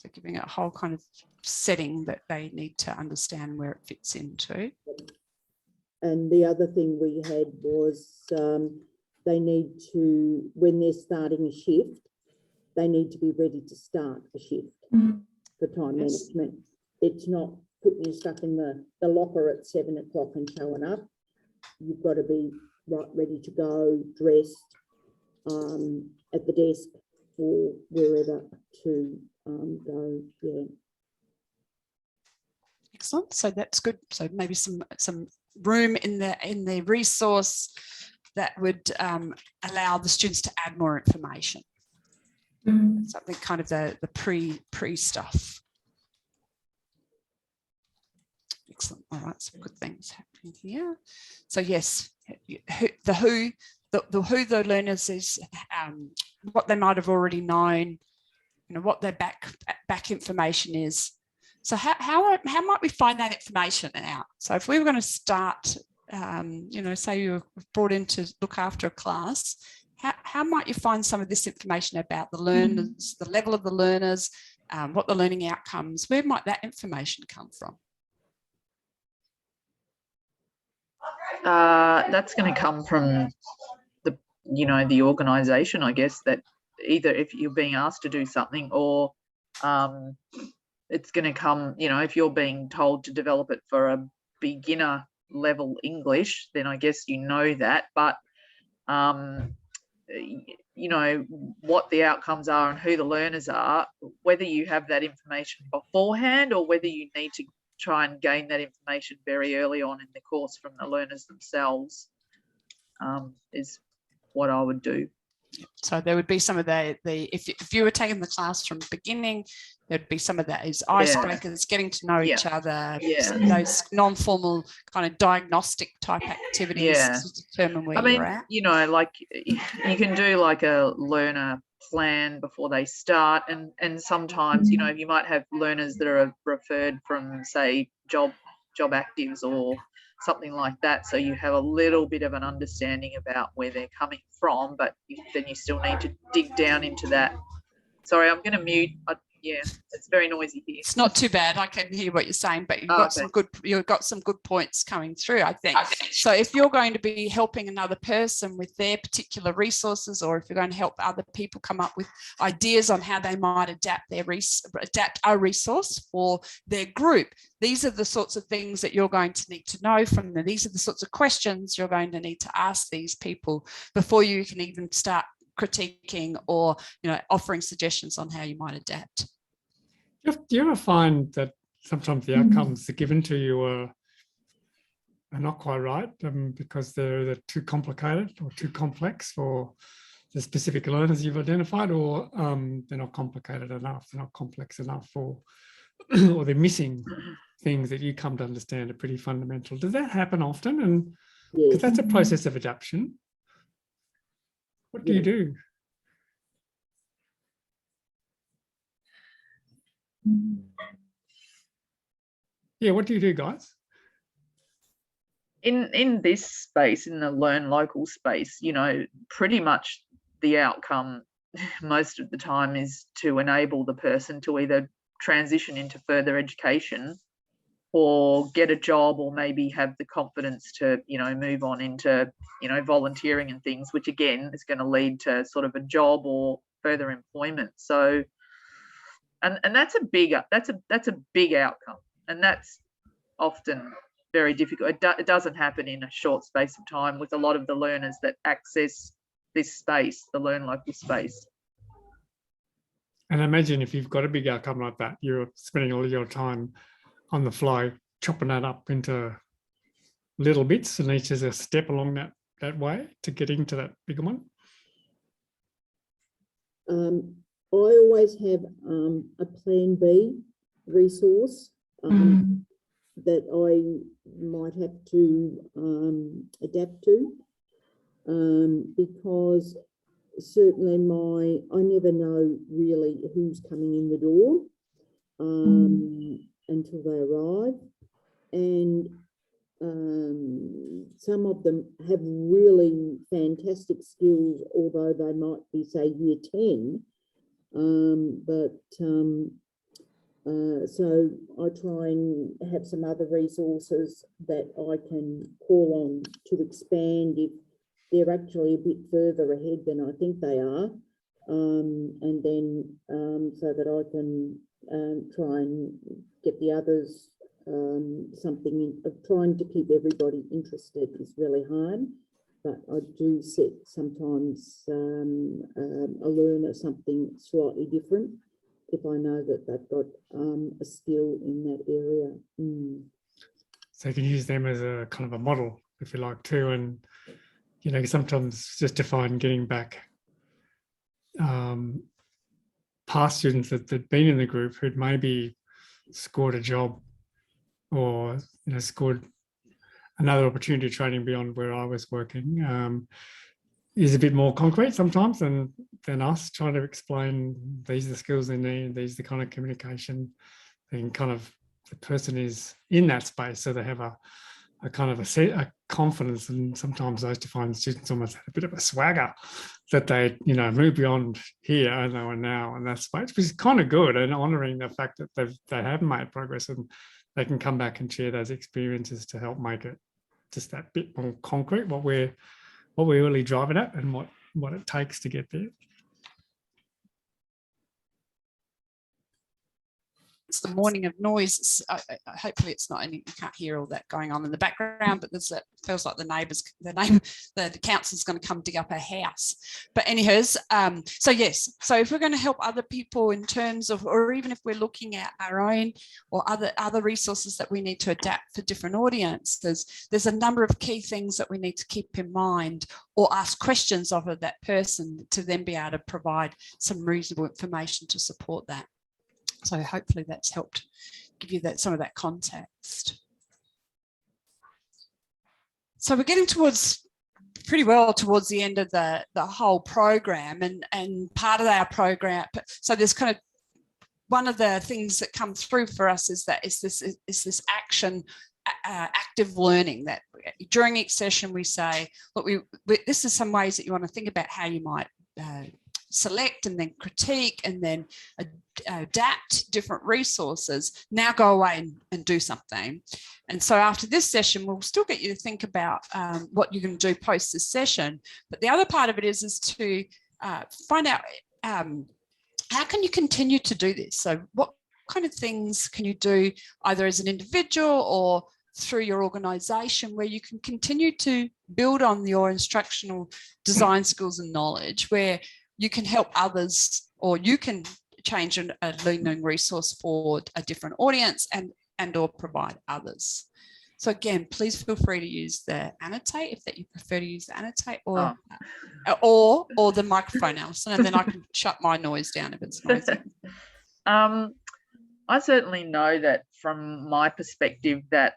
So giving it a whole kind of setting that they need to understand where it fits into. And the other thing we had was they need to, when they're starting a shift, they need to be ready to start a shift for time management. It's not putting your stuff in the locker at 7 o'clock and showing up. You've got to be right, ready to go, dressed at the desk or wherever to go. Yeah. Excellent. So that's good. So maybe some room in the resource that would allow the students to add more information. Something kind of the pre stuff. Excellent. All right, some good things happening here. So yes, the who the learners is, what they might have already known, what their back information is. So how might we find that information out? So if we were going to start, say you were brought in to look after a class, how might you find some of this information about the learners, the level of the learners, what the learning outcomes, where might that information come from? That's going to come from the organisation, I guess, that either if you're being asked to do something or it's going to come, if you're being told to develop it for a beginner level English, then I guess that. But, what the outcomes are and who the learners are, whether you have that information beforehand or whether you need to try and gain that information very early on in the course from the learners themselves, is what I would do. So there would be some of if you were taking the class from the beginning, there'd be some of those icebreakers, getting to know each other, those non-formal kind of diagnostic type activities to determine where you're at. Like you can do like a learner plan before they start, and sometimes you might have learners that are referred from, say, job actives or something like that, so you have a little bit of an understanding about where they're coming from, but then you still need to dig down into that. Sorry, I'm going to mute. It's very noisy here. It's not too bad. I can hear what you're saying, but you've got some good points coming through, I think. So if you're going to be helping another person with their particular resources, or if you're going to help other people come up with ideas on how they might adapt a resource for their group, these are the sorts of things that you're going to need to know from them. These are the sorts of questions you're going to need to ask these people before you can even start critiquing or offering suggestions on how you might adapt. Do you ever find that sometimes the outcomes that are given to you are not quite right because they're too complicated or too complex for the specific learners you've identified, or they're not complicated enough, they're not complex enough, or they're missing things that you come to understand are pretty fundamental? Does that happen often? And because that's a process of adaptation. What do you do? Yeah, what do you do, guys? In this space, in the learn local space, pretty much the outcome most of the time is to enable the person to either transition into further education or get a job, or maybe have the confidence to, move on into, volunteering and things, which again is going to lead to sort of a job or further employment. So, and that's a big outcome, and that's often very difficult. It doesn't happen in a short space of time with a lot of the learners that access this space, the learn local space. And imagine if you've got a big outcome like that, you're spending all your time on the fly, chopping that up into little bits, and each is a step along that way to getting to that bigger one. I always have a plan B resource that I might have to adapt to, because certainly I never know really who's coming in the door until they arrive, and some of them have really fantastic skills, although they might be, say, year 10, but So I try and have some other resources that I can call on to expand if they're actually a bit further ahead than I think they are, and then so that I can try and get the others something. Trying to keep everybody interested is really hard, but I do set sometimes a learner something slightly different if I know that they've got a skill in that area. So you can use them as a kind of a model, if you like, too. And, you know, sometimes just to find getting back past students that'd been in the group who'd maybe scored a job or, you know, scored another opportunity training beyond where I was working, is a bit more concrete sometimes than us trying to explain these are the skills they need, these are the kind of communication, and kind of the person is in that space, so they have a kind of a confidence. And sometimes I used to find students almost had a bit of a swagger that they, you know, move beyond here and they are now in that space, which is kind of good, and honouring the fact that they have made progress and they can come back and share those experiences to help make it just that bit more concrete, what we're really driving at and what it takes to get there. It's the morning of noise. Hopefully it's not any, you can't hear all that going on in the background, but there's feels like the council's going to come dig up our house. But anyways, so yes, so if we're going to help other people in terms of, or even if we're looking at our own or other resources that we need to adapt for different audiences, there's a number of key things that we need to keep in mind or ask questions of that person to then be able to provide some reasonable information to support that. So hopefully that's helped give you some of that context. So we're getting pretty well towards the end of the whole program, and part of our program. So there's kind of one of the things that come through for us is this action, active learning, that during each session we say, look, this is some ways that you want to think about how you might select and then critique and then adapt different resources. Now go away and do something. And so after this session, we'll still get you to think about what you're going to do post this session. But the other part of it is to find out how can you continue to do this? So what kind of things can you do either as an individual or through your organisation where you can continue to build on your instructional design skills and knowledge, where you can help others, or you can change a learning resource for a different audience and or provide others. So again, please feel free to use the annotate if that you prefer to use the annotate, or the microphone, Alison, and then I can shut my noise down if it's noisy. I certainly know that from my perspective that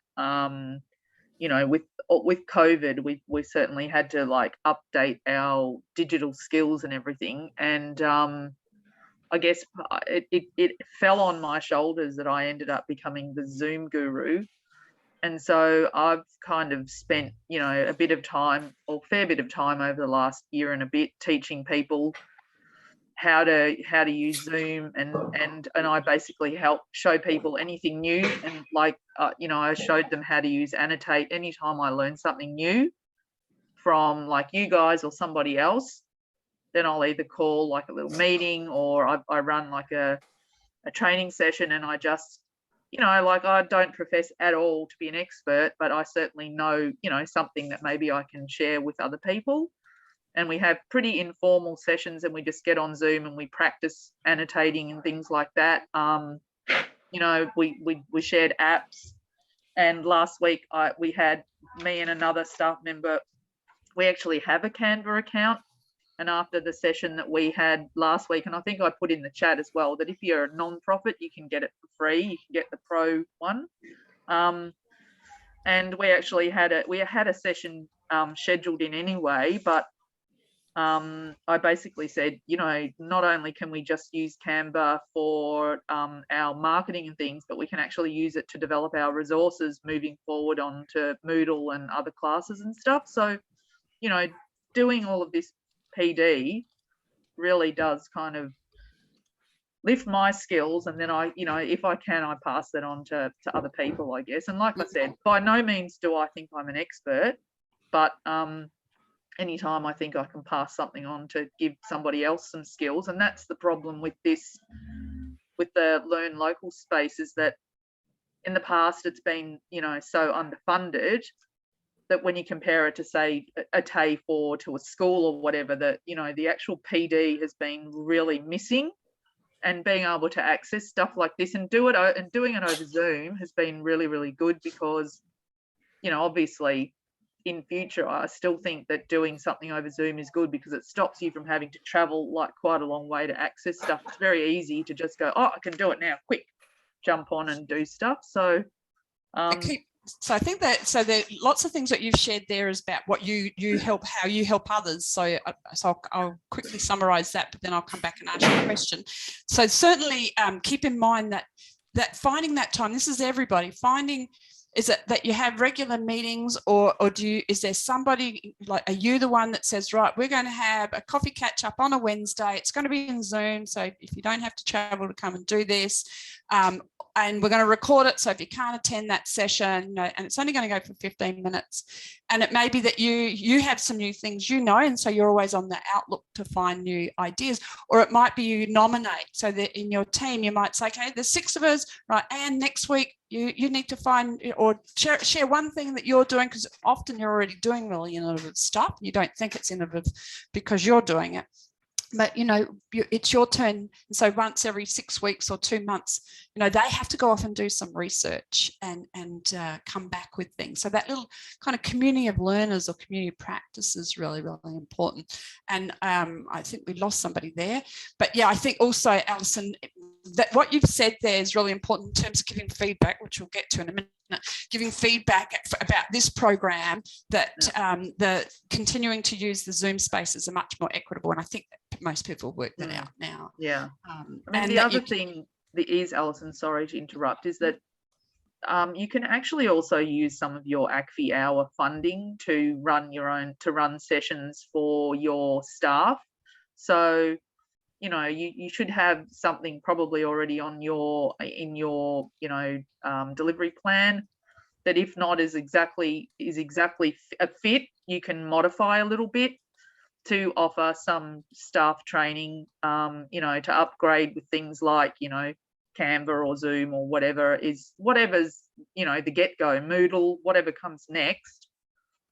you know, with COVID, we certainly had to like update our digital skills and everything. And I guess it fell on my shoulders that I ended up becoming the Zoom guru. And so I've kind of spent, you know, a bit of time, or fair bit of time over the last year and a bit teaching people how to use Zoom, and I basically help show people anything new, and like you know, I showed them how to use annotate anytime I learn something new from like you guys or somebody else. Then I'll either call like a little meeting, or I run like a training session, and I just, you know, like I don't profess at all to be an expert, but I certainly know, you know, something that maybe I can share with other people. And we have pretty informal sessions, and we just get on Zoom and we practice annotating and things like that. You know, we shared apps, and last week we had me and another staff member. We actually have a Canva account, and after the session that we had last week, and I think I put in the chat as well, that if you're a non-profit, you can get it for free. You can get the pro one. And we actually had a session scheduled in anyway, but I basically said, you know, not only can we just use Canva for our marketing and things, but we can actually use it to develop our resources moving forward onto Moodle and other classes and stuff. So, you know, doing all of this PD really does kind of lift my skills, and then I, you know, if I can, I pass that on to other people, I guess. And like I said, by no means do I think I'm an expert, but anytime I think I can pass something on to give somebody else some skills. And that's the problem with this, with the Learn Local space, is that in the past it's been, you know, so underfunded that when you compare it to, say, a TAFE to a school or whatever, that, you know, the actual PD has been really missing. And being able to access stuff like this and doing it over Zoom has been really, really good, because, you know, obviously in future, I still think that doing something over Zoom is good, because it stops you from having to travel like quite a long way to access stuff. It's very easy to just go, oh, I can do it now, quick, jump on and do stuff. So, so I think that, so there lots of things that you've shared there is about what you help, how you help others. So I'll quickly summarize that, but then I'll come back and answer your question. So certainly keep in mind that finding that time, this is everybody, finding, is it that you have regular meetings, or is there somebody, like, are you the one that says, right, we're going to have a coffee catch up on a Wednesday, it's going to be in Zoom, so if you don't have to travel to come and do this, and we're going to record it, so if you can't attend that session, you know, and it's only going to go for 15 minutes, and it may be that you have some new things, you know, and so you're always on the outlook to find new ideas. Or it might be you nominate, so that in your team you might say, okay, there's 6 of us, right, and next week you need to find or share one thing that you're doing, because often you're already doing really innovative stuff. You don't think it's innovative because you're doing it. But, you know, it's your turn. And so once every 6 weeks or 2 months, you know, they have to go off and do some research and come back with things. So that little kind of community of learners or community practice is really, really important. And I think we lost somebody there. But yeah, I think also, Alison, that what you've said there is really important in terms of giving feedback, which we'll get to in a minute. Giving feedback about this program, that the continuing to use the Zoom spaces are much more equitable, and I think that most people work that out now. Yeah, I mean, the other thing that is, Alison, sorry to interrupt, is that you can actually also use some of your ACFI hour funding to run sessions for your staff. So, you know, you should have something probably already in your you know, delivery plan, that if not is exactly a fit, you can modify a little bit to offer some staff training, you know, to upgrade with things like, you know, Canva or Zoom or whatever's, you know, the get-go, Moodle, whatever comes next,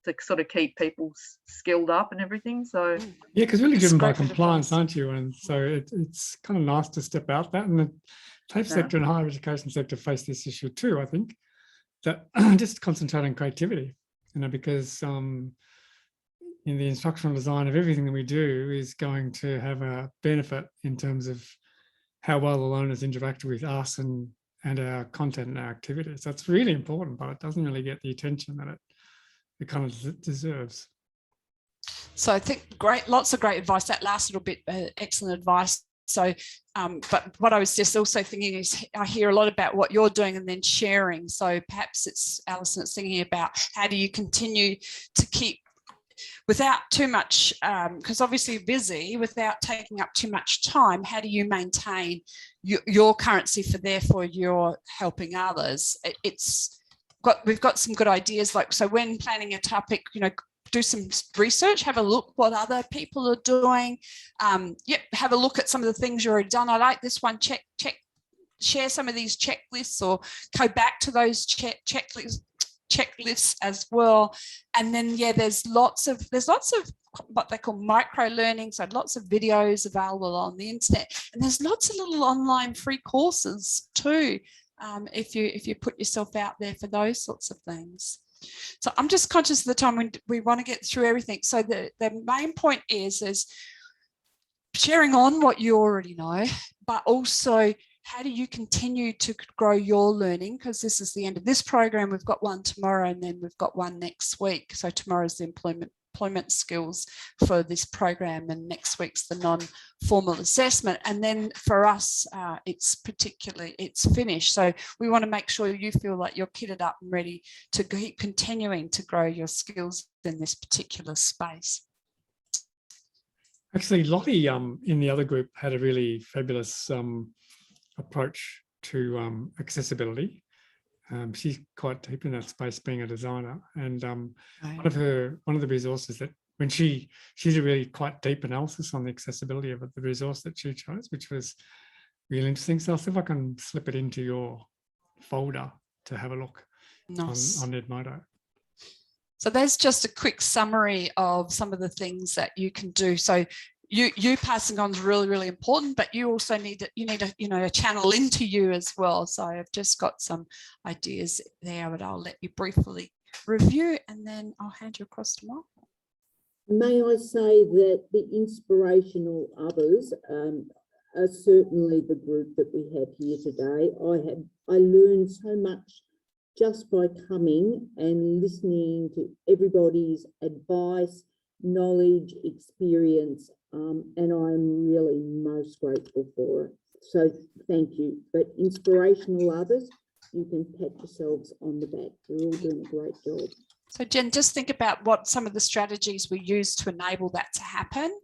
to sort of keep people skilled up and everything. So yeah, because really driven by compliance, aren't you? And so it's kind of nice to step out that. And the TAFE sector and higher education sector face this issue too, I think, that just concentrate on creativity, you know, because in the instructional design of everything that we do is going to have a benefit in terms of how well the learners interact with us and our content and our activities. So it's really important, but it doesn't really get the attention that it kind of deserves. So I think lots of great advice. That last little bit, excellent advice. So, but what I was just also thinking is, I hear a lot about what you're doing and then sharing. So perhaps it's, Alison, it's thinking about how do you continue to keep, without too much, because obviously you're busy, without taking up too much time, how do you maintain your currency for therefore you're helping others? We've got some good ideas, like, so when planning a topic, you know, do some research, have a look what other people are doing. Have a look at some of the things you've already done. I like this one, share some of these checklists, or go back to those checklists as well. And then, yeah, there's lots of what they call micro learning, so lots of videos available on the internet, and there's lots of little online free courses too, if you put yourself out there for those sorts of things. So I'm just conscious of the time when we want to get through everything. So the main point is sharing on what you already know, but also how do you continue to grow your learning? Because this is the end of this program. We've got one tomorrow, and then we've got one next week. So tomorrow's the employment skills for this program, and next week's the non-formal assessment. And then for us, it's finished. So we want to make sure you feel like you're kitted up and ready to keep continuing to grow your skills in this particular space. Actually, Lottie in the other group had a really fabulous approach to accessibility. She's quite deep in that space, being a designer, and one of the resources that when she did a really quite deep analysis on the accessibility of the resource that she chose, which was really interesting. So I'll see if I can slip it into your folder to have a look Nice. on Edmodo. So there's just a quick summary of some of the things that you can do. So you passing on is really, really important, but you also need a channel into you as well. So I've just got some ideas there, but I'll let you briefly review and then I'll hand you across to Mark. May I say that the inspirational others are certainly the group that we have here today. I learned so much just by coming and listening to everybody's advice, knowledge, experience, and I'm really most grateful for it. So thank you. But inspirational others, you can pat yourselves on the back. You're all doing a great job. So Jen, just think about what some of the strategies we use to enable that to happen.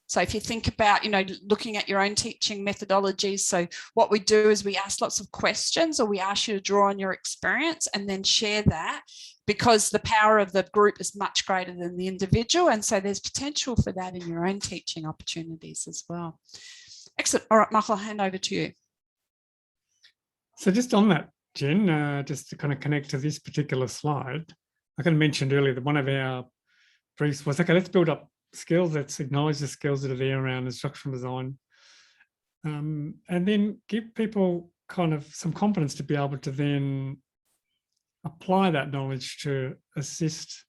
So if you think about, looking at your own teaching methodologies, so what we do is we ask lots of questions, or we ask you to draw on your experience and then share that, because the power of the group is much greater than the individual. And so there's potential for that in your own teaching opportunities as well. Excellent. All right, Michael, I'll hand over to you. So just on that, Jen, just to kind of connect to this particular slide, I kind of mentioned earlier that one of our briefs was, okay, let's build up skills, let's acknowledge the skills that are there around instructional design, and then give people kind of some confidence to be able to then apply that knowledge to assist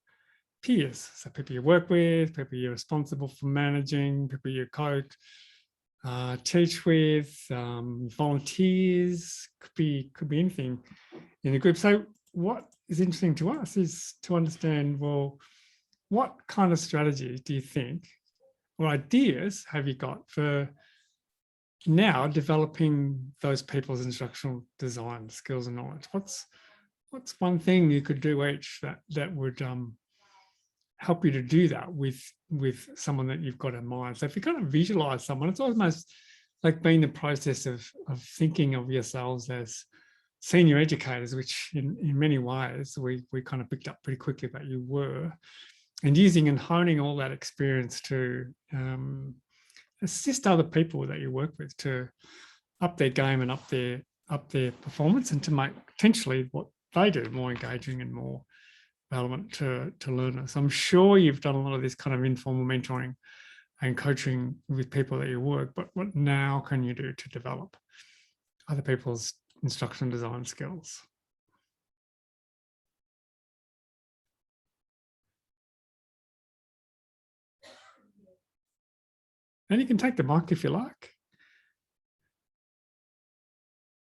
peers. So people you work with, people you're responsible for managing, people you coach, teach with, volunteers, could be anything in the group. So what is interesting to us is to understand, well, what kind of strategies do you think, or ideas have you got for now developing those people's instructional design skills and knowledge? What's one thing you could do each that would help you to do that with someone that you've got in mind? So if you kind of visualize someone, it's almost like being the process of thinking of yourselves as senior educators, which in many ways we kind of picked up pretty quickly that you were, and using and honing all that experience to assist other people that you work with to up their game and up their performance, and to make potentially what they do more engaging and more relevant to learners. I'm sure you've done a lot of this kind of informal mentoring and coaching with people that you work, but what now can you do to develop other people's instruction design skills? And you can take the mic if you like,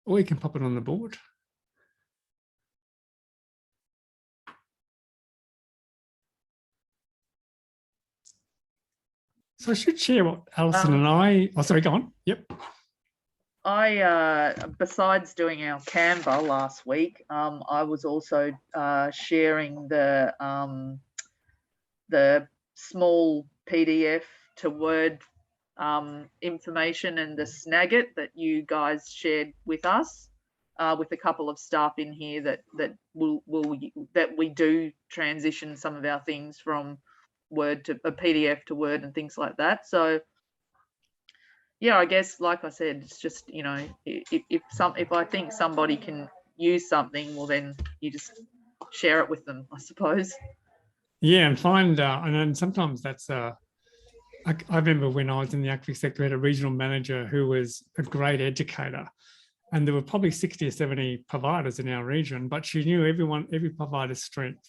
or you can pop it on the board. So I should share what Alison and I, oh, sorry, go on. Yep. I, besides doing our Canva last week, I was also sharing the small PDF to Word information and the Snagit that you guys shared with us, with a couple of staff in here that we do transition some of our things from Word to a PDF to Word and things like that. So yeah, I guess, like I said, it's just, if I think somebody can use something, well, then you just share it with them, I suppose. Yeah, and find and then sometimes that's I remember when I was in the academic sector, we had a regional manager who was a great educator, and there were probably 60 or 70 providers in our region, but she knew every provider's strength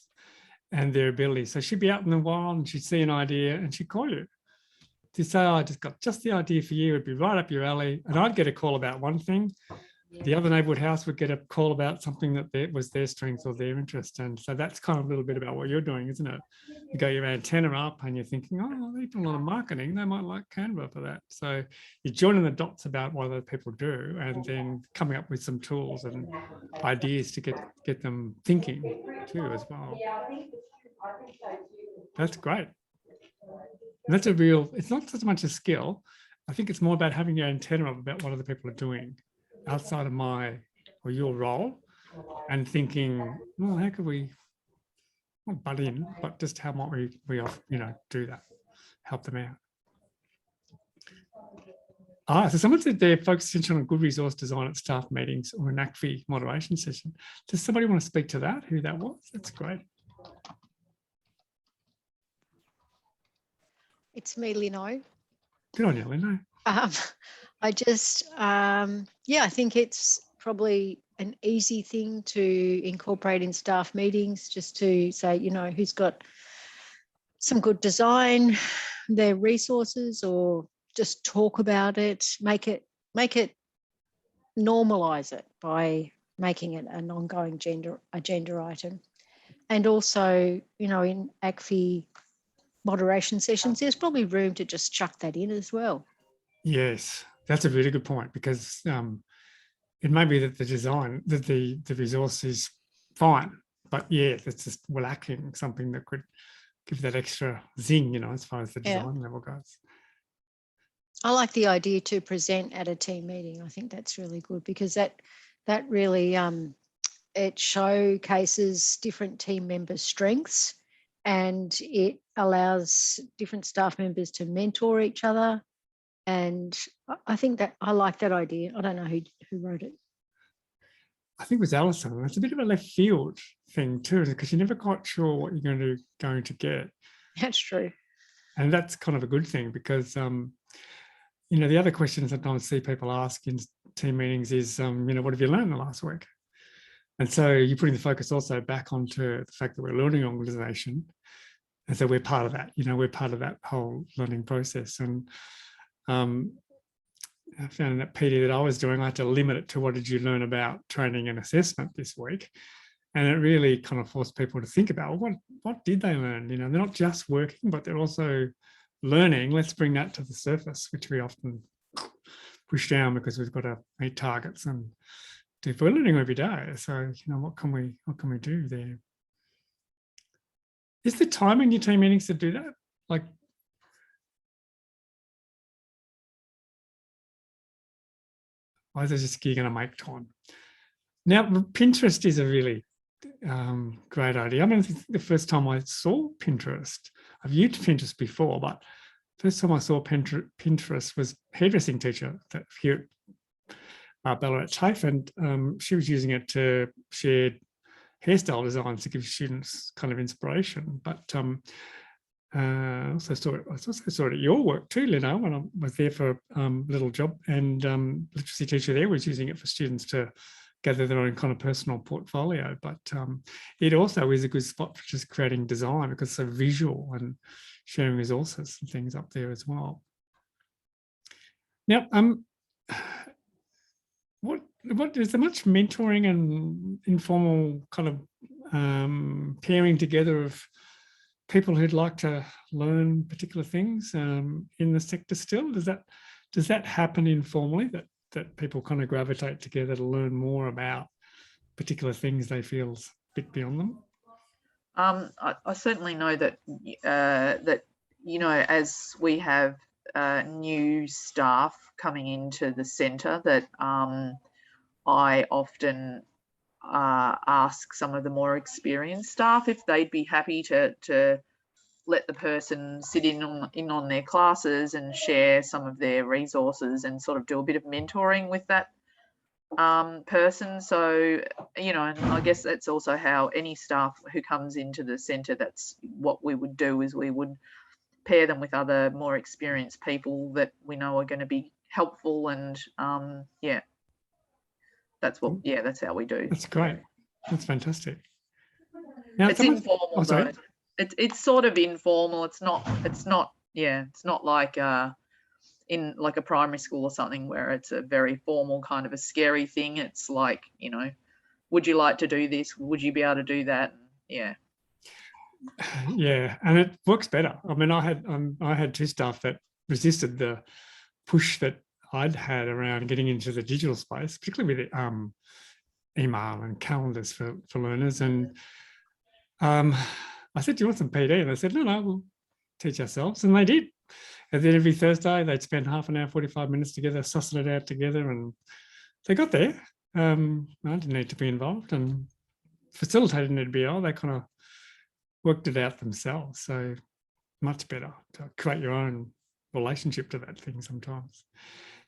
and their ability. So she'd be out in the wild and she'd see an idea and she'd call you to say, oh, I just got just the idea for you. It'd be right up your alley. And I'd get a call about one thing. The other neighbourhood house would get a call about something that was their strength or their interest. And so that's kind of a little bit about what you're doing, isn't it? You got your antenna up and you're thinking, oh, they do a lot of marketing. They might like Canva for that. So you're joining the dots about what other people do, and then coming up with some tools and ideas to get them thinking too as well. That's great. And that's a real, it's not so much a skill. I think it's more about having your antenna up about what other people are doing outside of my or your role, and thinking, well, how could we not butt in, but just how might we do that, help them out. So someone said they're focusing on good resource design at staff meetings or an ACFI moderation session. Does somebody want to speak to that? Who that was? That's great. It's me, Lino. Good on you, Lino. I just, yeah, I think it's probably an easy thing to incorporate in staff meetings, just to say, who's got some good design, their resources, or just talk about it, make it normalize it by making it an ongoing agenda item. And also, in ACFI moderation sessions, there's probably room to just chuck that in as well. Yes, that's a really good point, because it may be that the design, that the resource is fine, but yeah, it's just we're lacking something that could give that extra zing, as far as the design level goes. I like the idea to present at a team meeting. I think that's really good, because that really it showcases different team members' strengths, and it allows different staff members to mentor each other. And I think that I like that idea. I don't know who wrote it. I think it was Alison. It's a bit of a left field thing too, because you're never quite sure what you're going to get. That's true. And that's kind of a good thing, because the other questions that I see people ask in team meetings is, what have you learned the last week? And so you're putting the focus also back onto the fact that we're a learning organisation. And so we're part of that, we're part of that whole learning process. And I found in that PD that I was doing, I had to limit it to what did you learn about training and assessment this week? And it really kind of forced people to think about, well, what did they learn? They're not just working, but they're also learning. Let's bring that to the surface, which we often push down because we've got to meet targets and do. We're learning every day. So, what can we do there? Is there time in your team meetings to do that? Like, or is it just you're going to make time? Now, Pinterest is a really great idea. I mean, the first time I saw Pinterest, I've used Pinterest before, but first time I saw Pinterest was hairdressing teacher here at Ballarat TAFE, and she was using it to share hairstyle designs to give students kind of inspiration. But I also saw it at your work too, Lino, when I was there for a little job, and literacy teacher there was using it for students to gather their own kind of personal portfolio. But it also is a good spot for just creating design, because it's so visual, and sharing resources and things up there as well. Now, what is there much mentoring and informal kind of pairing together of people who'd like to learn particular things in the sector still? Does that happen informally, that people kind of gravitate together to learn more about particular things they feel a bit beyond them? I certainly know that as we have new staff coming into the centre, that I often ask some of the more experienced staff if they'd be happy to let the person sit in on their classes and share some of their resources and sort of do a bit of mentoring with that person. So, and I guess that's also how any staff who comes into the centre, that's what we would do, is we would pair them with other more experienced people that we know are going to be helpful, and that's how we do. That's great. That's fantastic. Now, it's informal though. It's sort of informal. It's not like in like a primary school or something where it's a very formal kind of a scary thing. It's like, would you like to do this? Would you be able to do that? Yeah. Yeah, and it works better. I mean, I had two staff that resisted the push that I'd had around getting into the digital space, particularly with email and calendars for learners. And I said, do you want some PD? And they said, no, we'll teach ourselves. And they did. And then every Thursday they'd spend half an hour, 45 minutes together, sussing it out together, and they got there. I didn't need to be involved, and facilitating NBL, they kind of worked it out themselves. So much better to create your own relationship to that thing sometimes.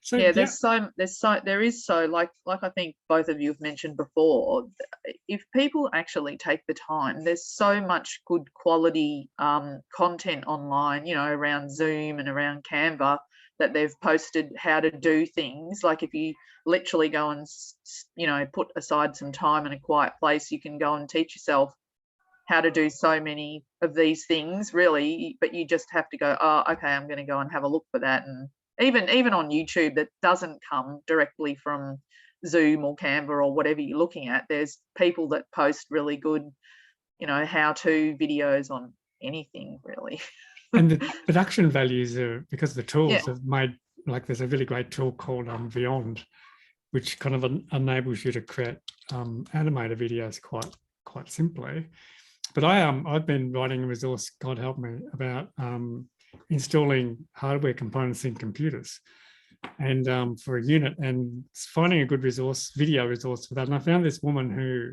So yeah, there is like I think both of you have mentioned before, if people actually take the time, there's so much good quality content online, you know, around Zoom and around Canva, that they've posted how to do things. Like if you literally go and, you know, put aside some time in a quiet place, you can go and teach yourself how to do so many of these things, really. But you just have to go, oh, okay, I'm going to go and have a look for that. And even on YouTube, that doesn't come directly from Zoom or Canva or whatever you're looking at. There's people that post really good, you know, how-to videos on anything, really. And the production values are, because the tools Yeah. have made, like there's a really great tool called Beyond, which kind of enables you to create animated videos quite simply. But I've been writing a resource, God help me, about installing hardware components in computers, and for a unit, and finding a good resource, video resource for that. And I found this woman who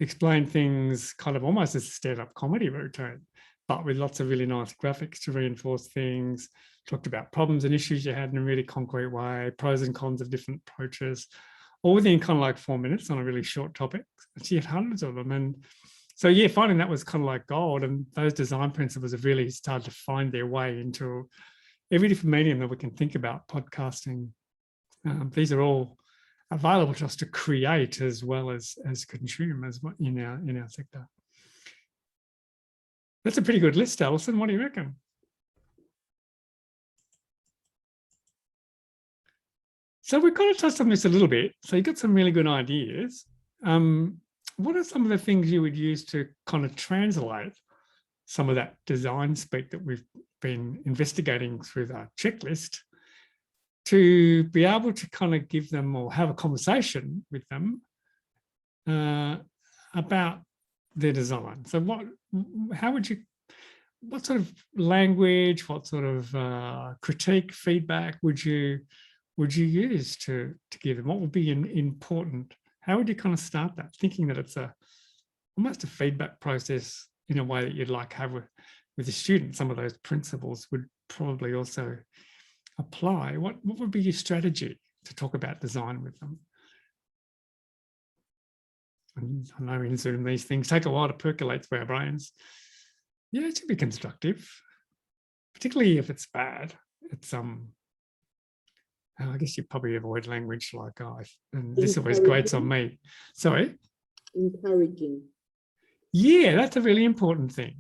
explained things kind of almost as a stand-up comedy routine, but with lots of really nice graphics to reinforce things, talked about problems and issues you had in a really concrete way, pros and cons of different approaches, all within kind of like 4 minutes on a really short topic. And she had hundreds of them. And so, yeah, finding that was kind of like gold. And those design principles have really started to find their way into every different medium that we can think about. Podcasting, these are all available to us to create as well as consume as in our sector. That's a pretty good list, Alison. What do you reckon? So we kind of touched on this a little bit. So you got some really good ideas. What are some of the things you would use to kind of translate some of that design speak that we've been investigating through the checklist to be able to kind of give them or have a conversation with them about their design? So what sort of language, what sort of critique, feedback would you use to give them? What would be important? How would you kind of start that, thinking that it's almost a feedback process in a way that you'd like have with the student? Some of those principles would probably also apply. What would be your strategy to talk about design with them? And I know in Zoom these things take a while to percolate through our brains. Yeah, it should be constructive, particularly if it's bad. It's I guess you probably avoid language like, oh, and this always grates on me. Sorry? Encouraging. Yeah, that's a really important thing.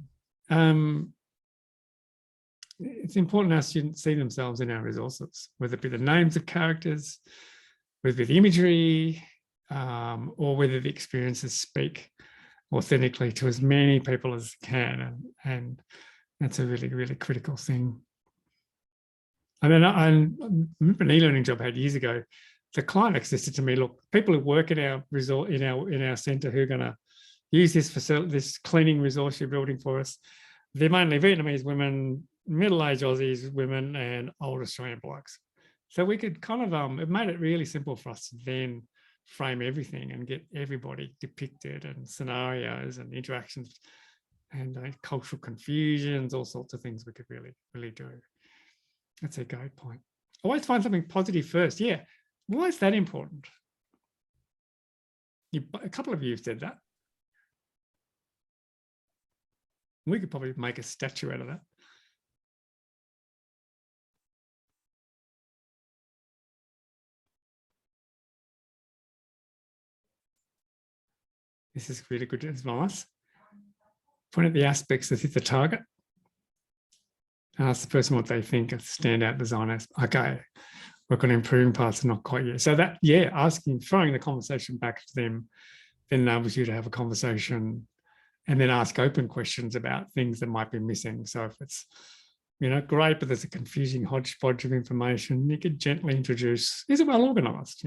It's important our students see themselves in our resources, whether it be the names of characters, whether it be the imagery, or whether the experiences speak authentically to as many people as can. And that's a really, really critical thing. I mean, I remember an e-learning job I had years ago. The client suggested to me, look, people who work in our resort, in our centre, who are going to use this facility, this cleaning resource you're building for us, they're mainly Vietnamese women, middle-aged Aussies women, and old Australian blokes. So we could kind of, it made it really simple for us to then frame everything and get everybody depicted, and scenarios and interactions and cultural confusions, all sorts of things we could really, really do. That's a great point. Always find something positive first. Yeah. Why is that important? A couple of you said that. We could probably make a statue out of that. This is really good advice. Point at the aspects that hit the target. Ask the person what they think of standout designers. Okay, work on improving parts, not quite yet. So that, yeah, throwing the conversation back to them then enables you to have a conversation and then ask open questions about things that might be missing. So if it's, great, but there's a confusing hodgepodge of information, you could gently introduce, is it well organized?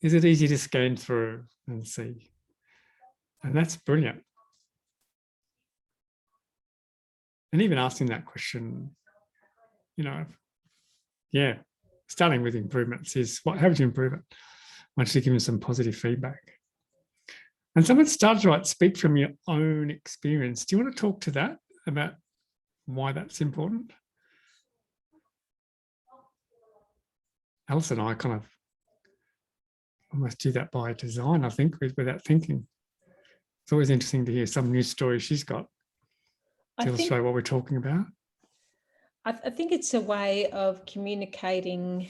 Is it easy to scan through and see? And that's brilliant. And even asking that question yeah, starting with improvements is how would you improve it? Once you give them some positive feedback. And someone started to speak from your own experience. Do you want to talk to that about why that's important? Alice and I kind of almost do that by design, I think, without thinking. It's always interesting to hear some news story she's got to illustrate what we're talking about. I think it's a way of communicating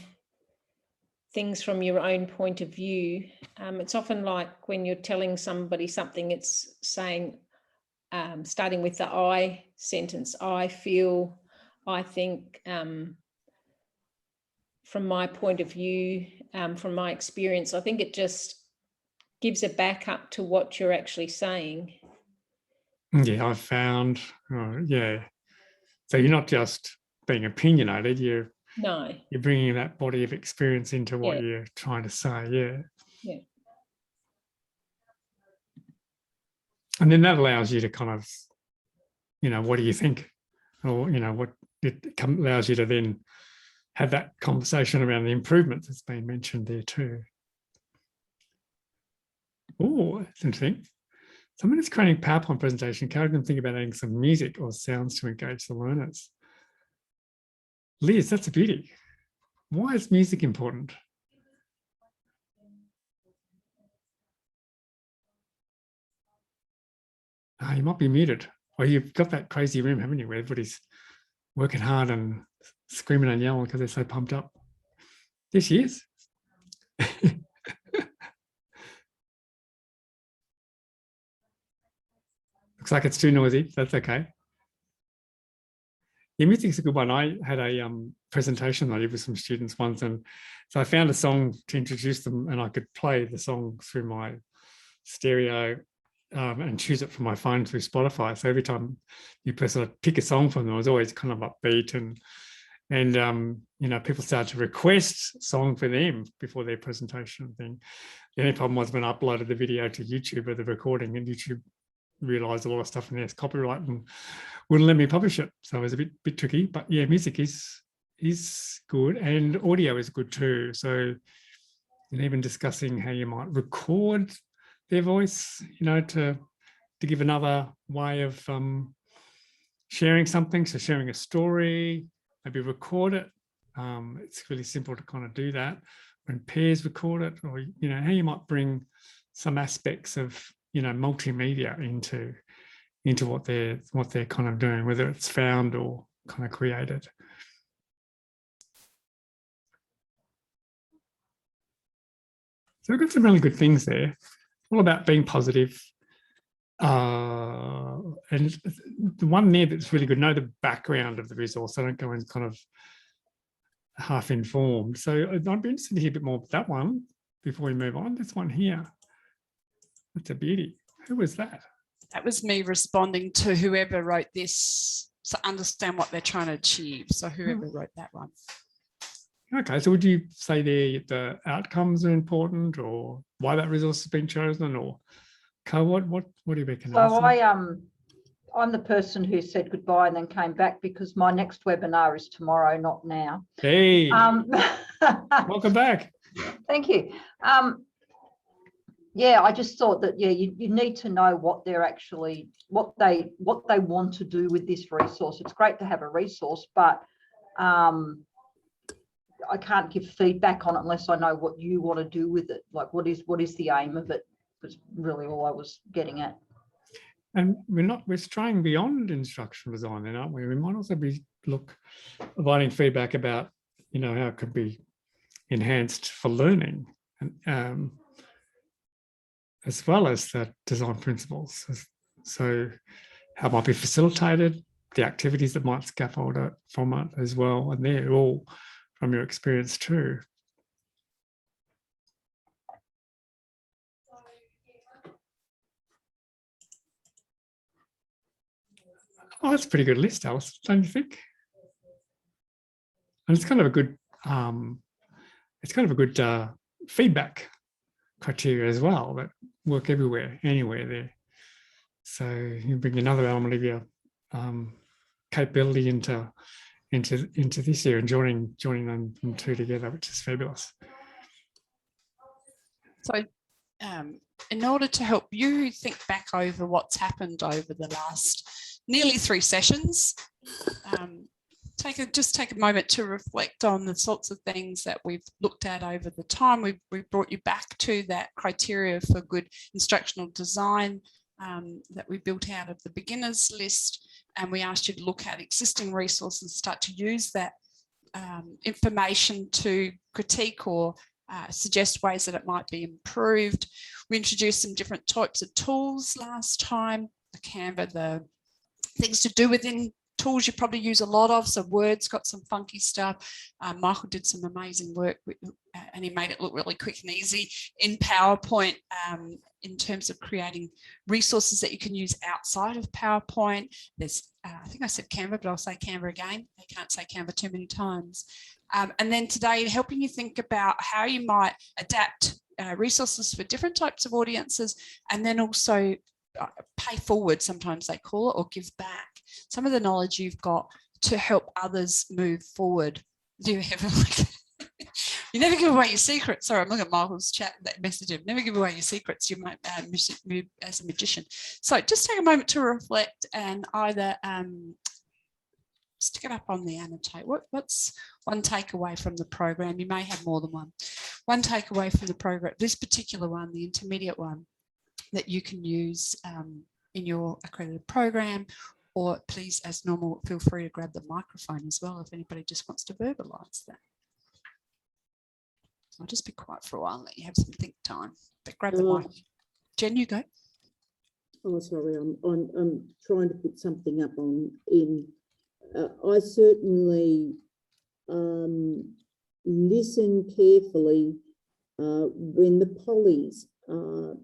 things from your own point of view. It's often like when you're telling somebody something, it's saying, starting with the I sentence, I feel, I think, from my point of view, from my experience. I think it just gives a backup to what you're actually saying. Yeah, I've found, yeah. So you're not just being opinionated, you're bringing that body of experience into what you're trying to say, Yeah. And then that allows you to kind of, what do you think? Or, what it allows you to then have that conversation around the improvements that's been mentioned there too. Oh, that's interesting. Someone is creating a PowerPoint presentation, encourage them to think about adding some music or sounds to engage the learners. Liz, that's a beauty. Why is music important? You might be muted. Or you've got that crazy room, haven't you, where everybody's working hard and screaming and yelling because they're so pumped up. There she is. Looks like it's too noisy. That's okay. Yeah, music's a good one. I had a presentation I did with some students once, and so I found a song to introduce them, and I could play the song through my stereo and choose it from my phone through Spotify. So every time you pick a song from them, it was always kind of upbeat, and people started to request a song for them before their presentation thing. The only problem was when I uploaded the video to YouTube or the recording, and YouTube realized a lot of stuff in there's copyright and wouldn't let me publish it. So it was a bit tricky, but yeah, music is good, and audio is good too. So, and even discussing how you might record their voice, to give another way of sharing something. So sharing a story, maybe record it. It's really simple to kind of do that. When peers record it, or how you might bring some aspects of multimedia into what they're kind of doing, whether it's found or kind of created. So we've got some really good things there, all about being positive. And the one there that's really good, know the background of the resource. I don't go in kind of half informed. So I'd be interested to hear a bit more about that one before we move on. This one here. That's a beauty. Who was that? That was me responding to whoever wrote this, to understand what they're trying to achieve. So whoever wrote that one. Okay, so would you say there the outcomes are important, or why that resource has been chosen, or what do you reckon? So I'm the person who said goodbye and then came back because my next webinar is tomorrow, not now. Hey, welcome back. Thank you. Yeah, I just thought that, you need to know what they're actually, what they want to do with this resource. It's great to have a resource, but I can't give feedback on it unless I know what you want to do with it. Like, what is the aim of it? Was really all I was getting at. And we're straying beyond instructional design then, aren't we? We might also be providing feedback about, how it could be enhanced for learning, and as well as the design principles. So how it might be facilitated, the activities that might scaffold it from it as well. And they're all from your experience too. Oh, that's a pretty good list, Alice, don't you think? And it's kind of a good, feedback criteria as well that work everywhere, anywhere there. So you bring another element of your capability into into this year and joining them two together, which is fabulous. So in order to help you think back over what's happened over the last nearly 3 sessions, just take a moment to reflect on the sorts of things that we've looked at over the time. We brought you back to that criteria for good instructional design that we built out of the beginners list, and we asked you to look at existing resources, start to use that information to critique or suggest ways that it might be improved. We introduced some different types of tools last time, the Canva, the things to do within tools you probably use a lot of. So Word's got some funky stuff. Michael did some amazing work and he made it look really quick and easy in PowerPoint in terms of creating resources that you can use outside of PowerPoint. There's, I think I said Canva, but I'll say Canva again. I can't say Canva too many times. And then today, helping you think about how you might adapt resources for different types of audiences, and then also pay forward, sometimes they call it, or give back some of the knowledge you've got to help others move forward. Do you ever like, you never give away your secrets? Sorry, I'm looking at Michael's chat, that message of never give away your secrets. You might move as a magician. So just take a moment to reflect and either stick it up on the annotate. What's one takeaway from the program? You may have more than one. One takeaway from the program, this particular one, the intermediate one, that you can use in your accredited program, or please, as normal, feel free to grab the microphone as well if anybody just wants to verbalise that. I'll just be quiet for a while and let you have some think time, but grab the mic. Jen, you go. Oh, sorry, I'm trying to put something up I certainly listen carefully when the pollies are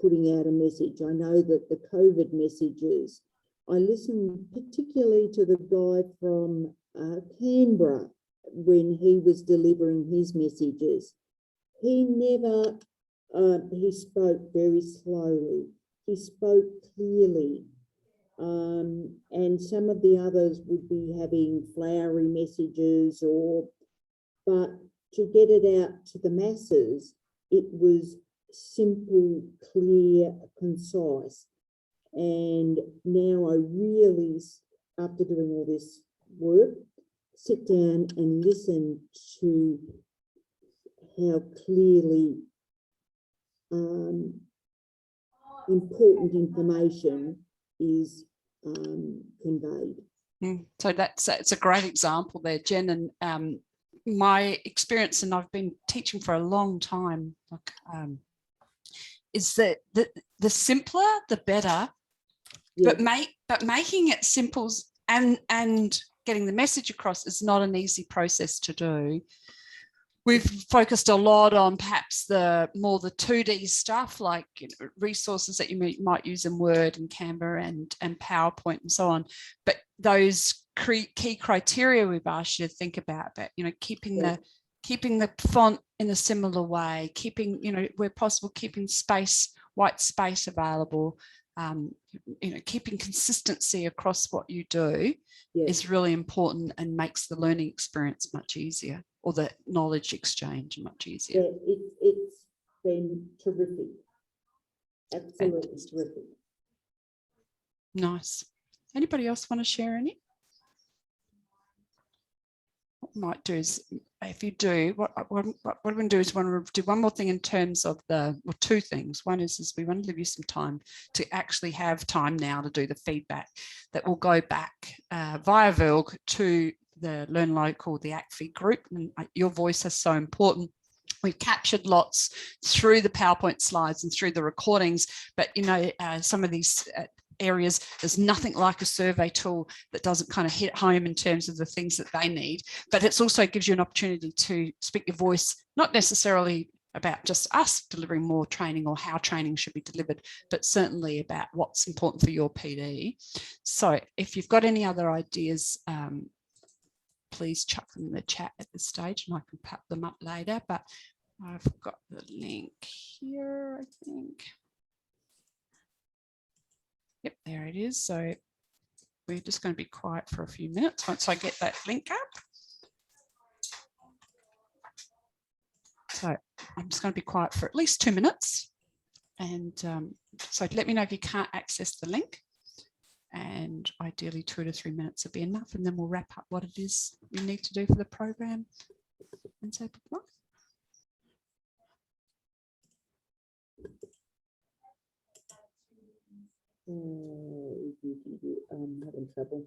putting out a message. I know that the COVID messages, I listen particularly to the guy from Canberra when he was delivering his messages. He never, he spoke very slowly. He spoke clearly. And some of the others would be having flowery messages, but to get it out to the masses, it was simple, clear, concise. And now I really, after doing all this work, sit down and listen to how clearly important information is conveyed. So it's a great example there, Jen. And my experience, and I've been teaching for a long time, is that the simpler, the better. Yeah. But making it simple and getting the message across is not an easy process to do. We've focused a lot on perhaps the 2D stuff, like resources that you might use in Word and Canva and PowerPoint and so on. But those key criteria we've asked you to think about, keeping the font in a similar way, keeping, where possible, keeping white space available, keeping consistency across what you do is really important and makes the learning experience much easier, or the knowledge exchange much easier. Yeah, it's been terrific. Absolutely terrific. Nice. Anybody else want to share any? What we might do is, if you do, what we're going to do is want to do one more thing in terms of two things. One is we want to give you some time to actually have time now to do the feedback that will go back via VELG to the Learn Local, the ACFI group. And your voice is so important. We've captured lots through the PowerPoint slides and through the recordings, but some of these areas, there's nothing like a survey tool that doesn't kind of hit home in terms of the things that they need, but it also gives you an opportunity to speak your voice, not necessarily about just us delivering more training or how training should be delivered, but certainly about what's important for your PD. So if you've got any other ideas, please chuck them in the chat at this stage and I can put them up later, but I've got the link here, I think. Yep, there it is. So we're just going to be quiet for a few minutes once I get that link up. So I'm just going to be quiet for at least 2 minutes. And so let me know if you can't access the link. And ideally 2 to 3 minutes will be enough. And then we'll wrap up what it is we need to do for the program and say goodbye. Having trouble.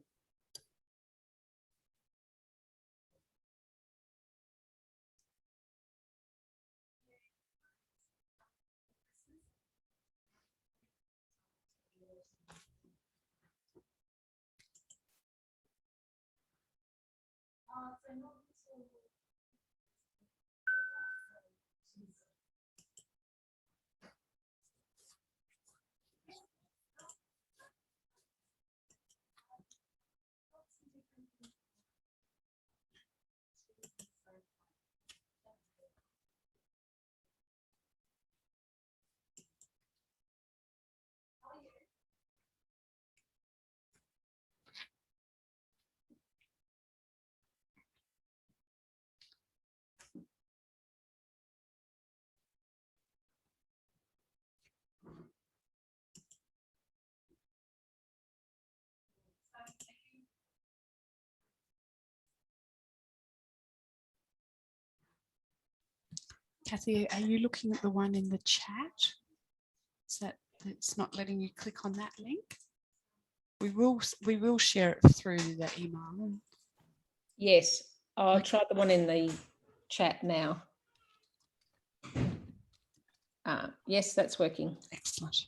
Kathy, are you looking at the one in the chat? Is that it's not letting you click on that link? We will share it through the email. Yes, I'll try the one in the chat now. Yes, that's working. Excellent.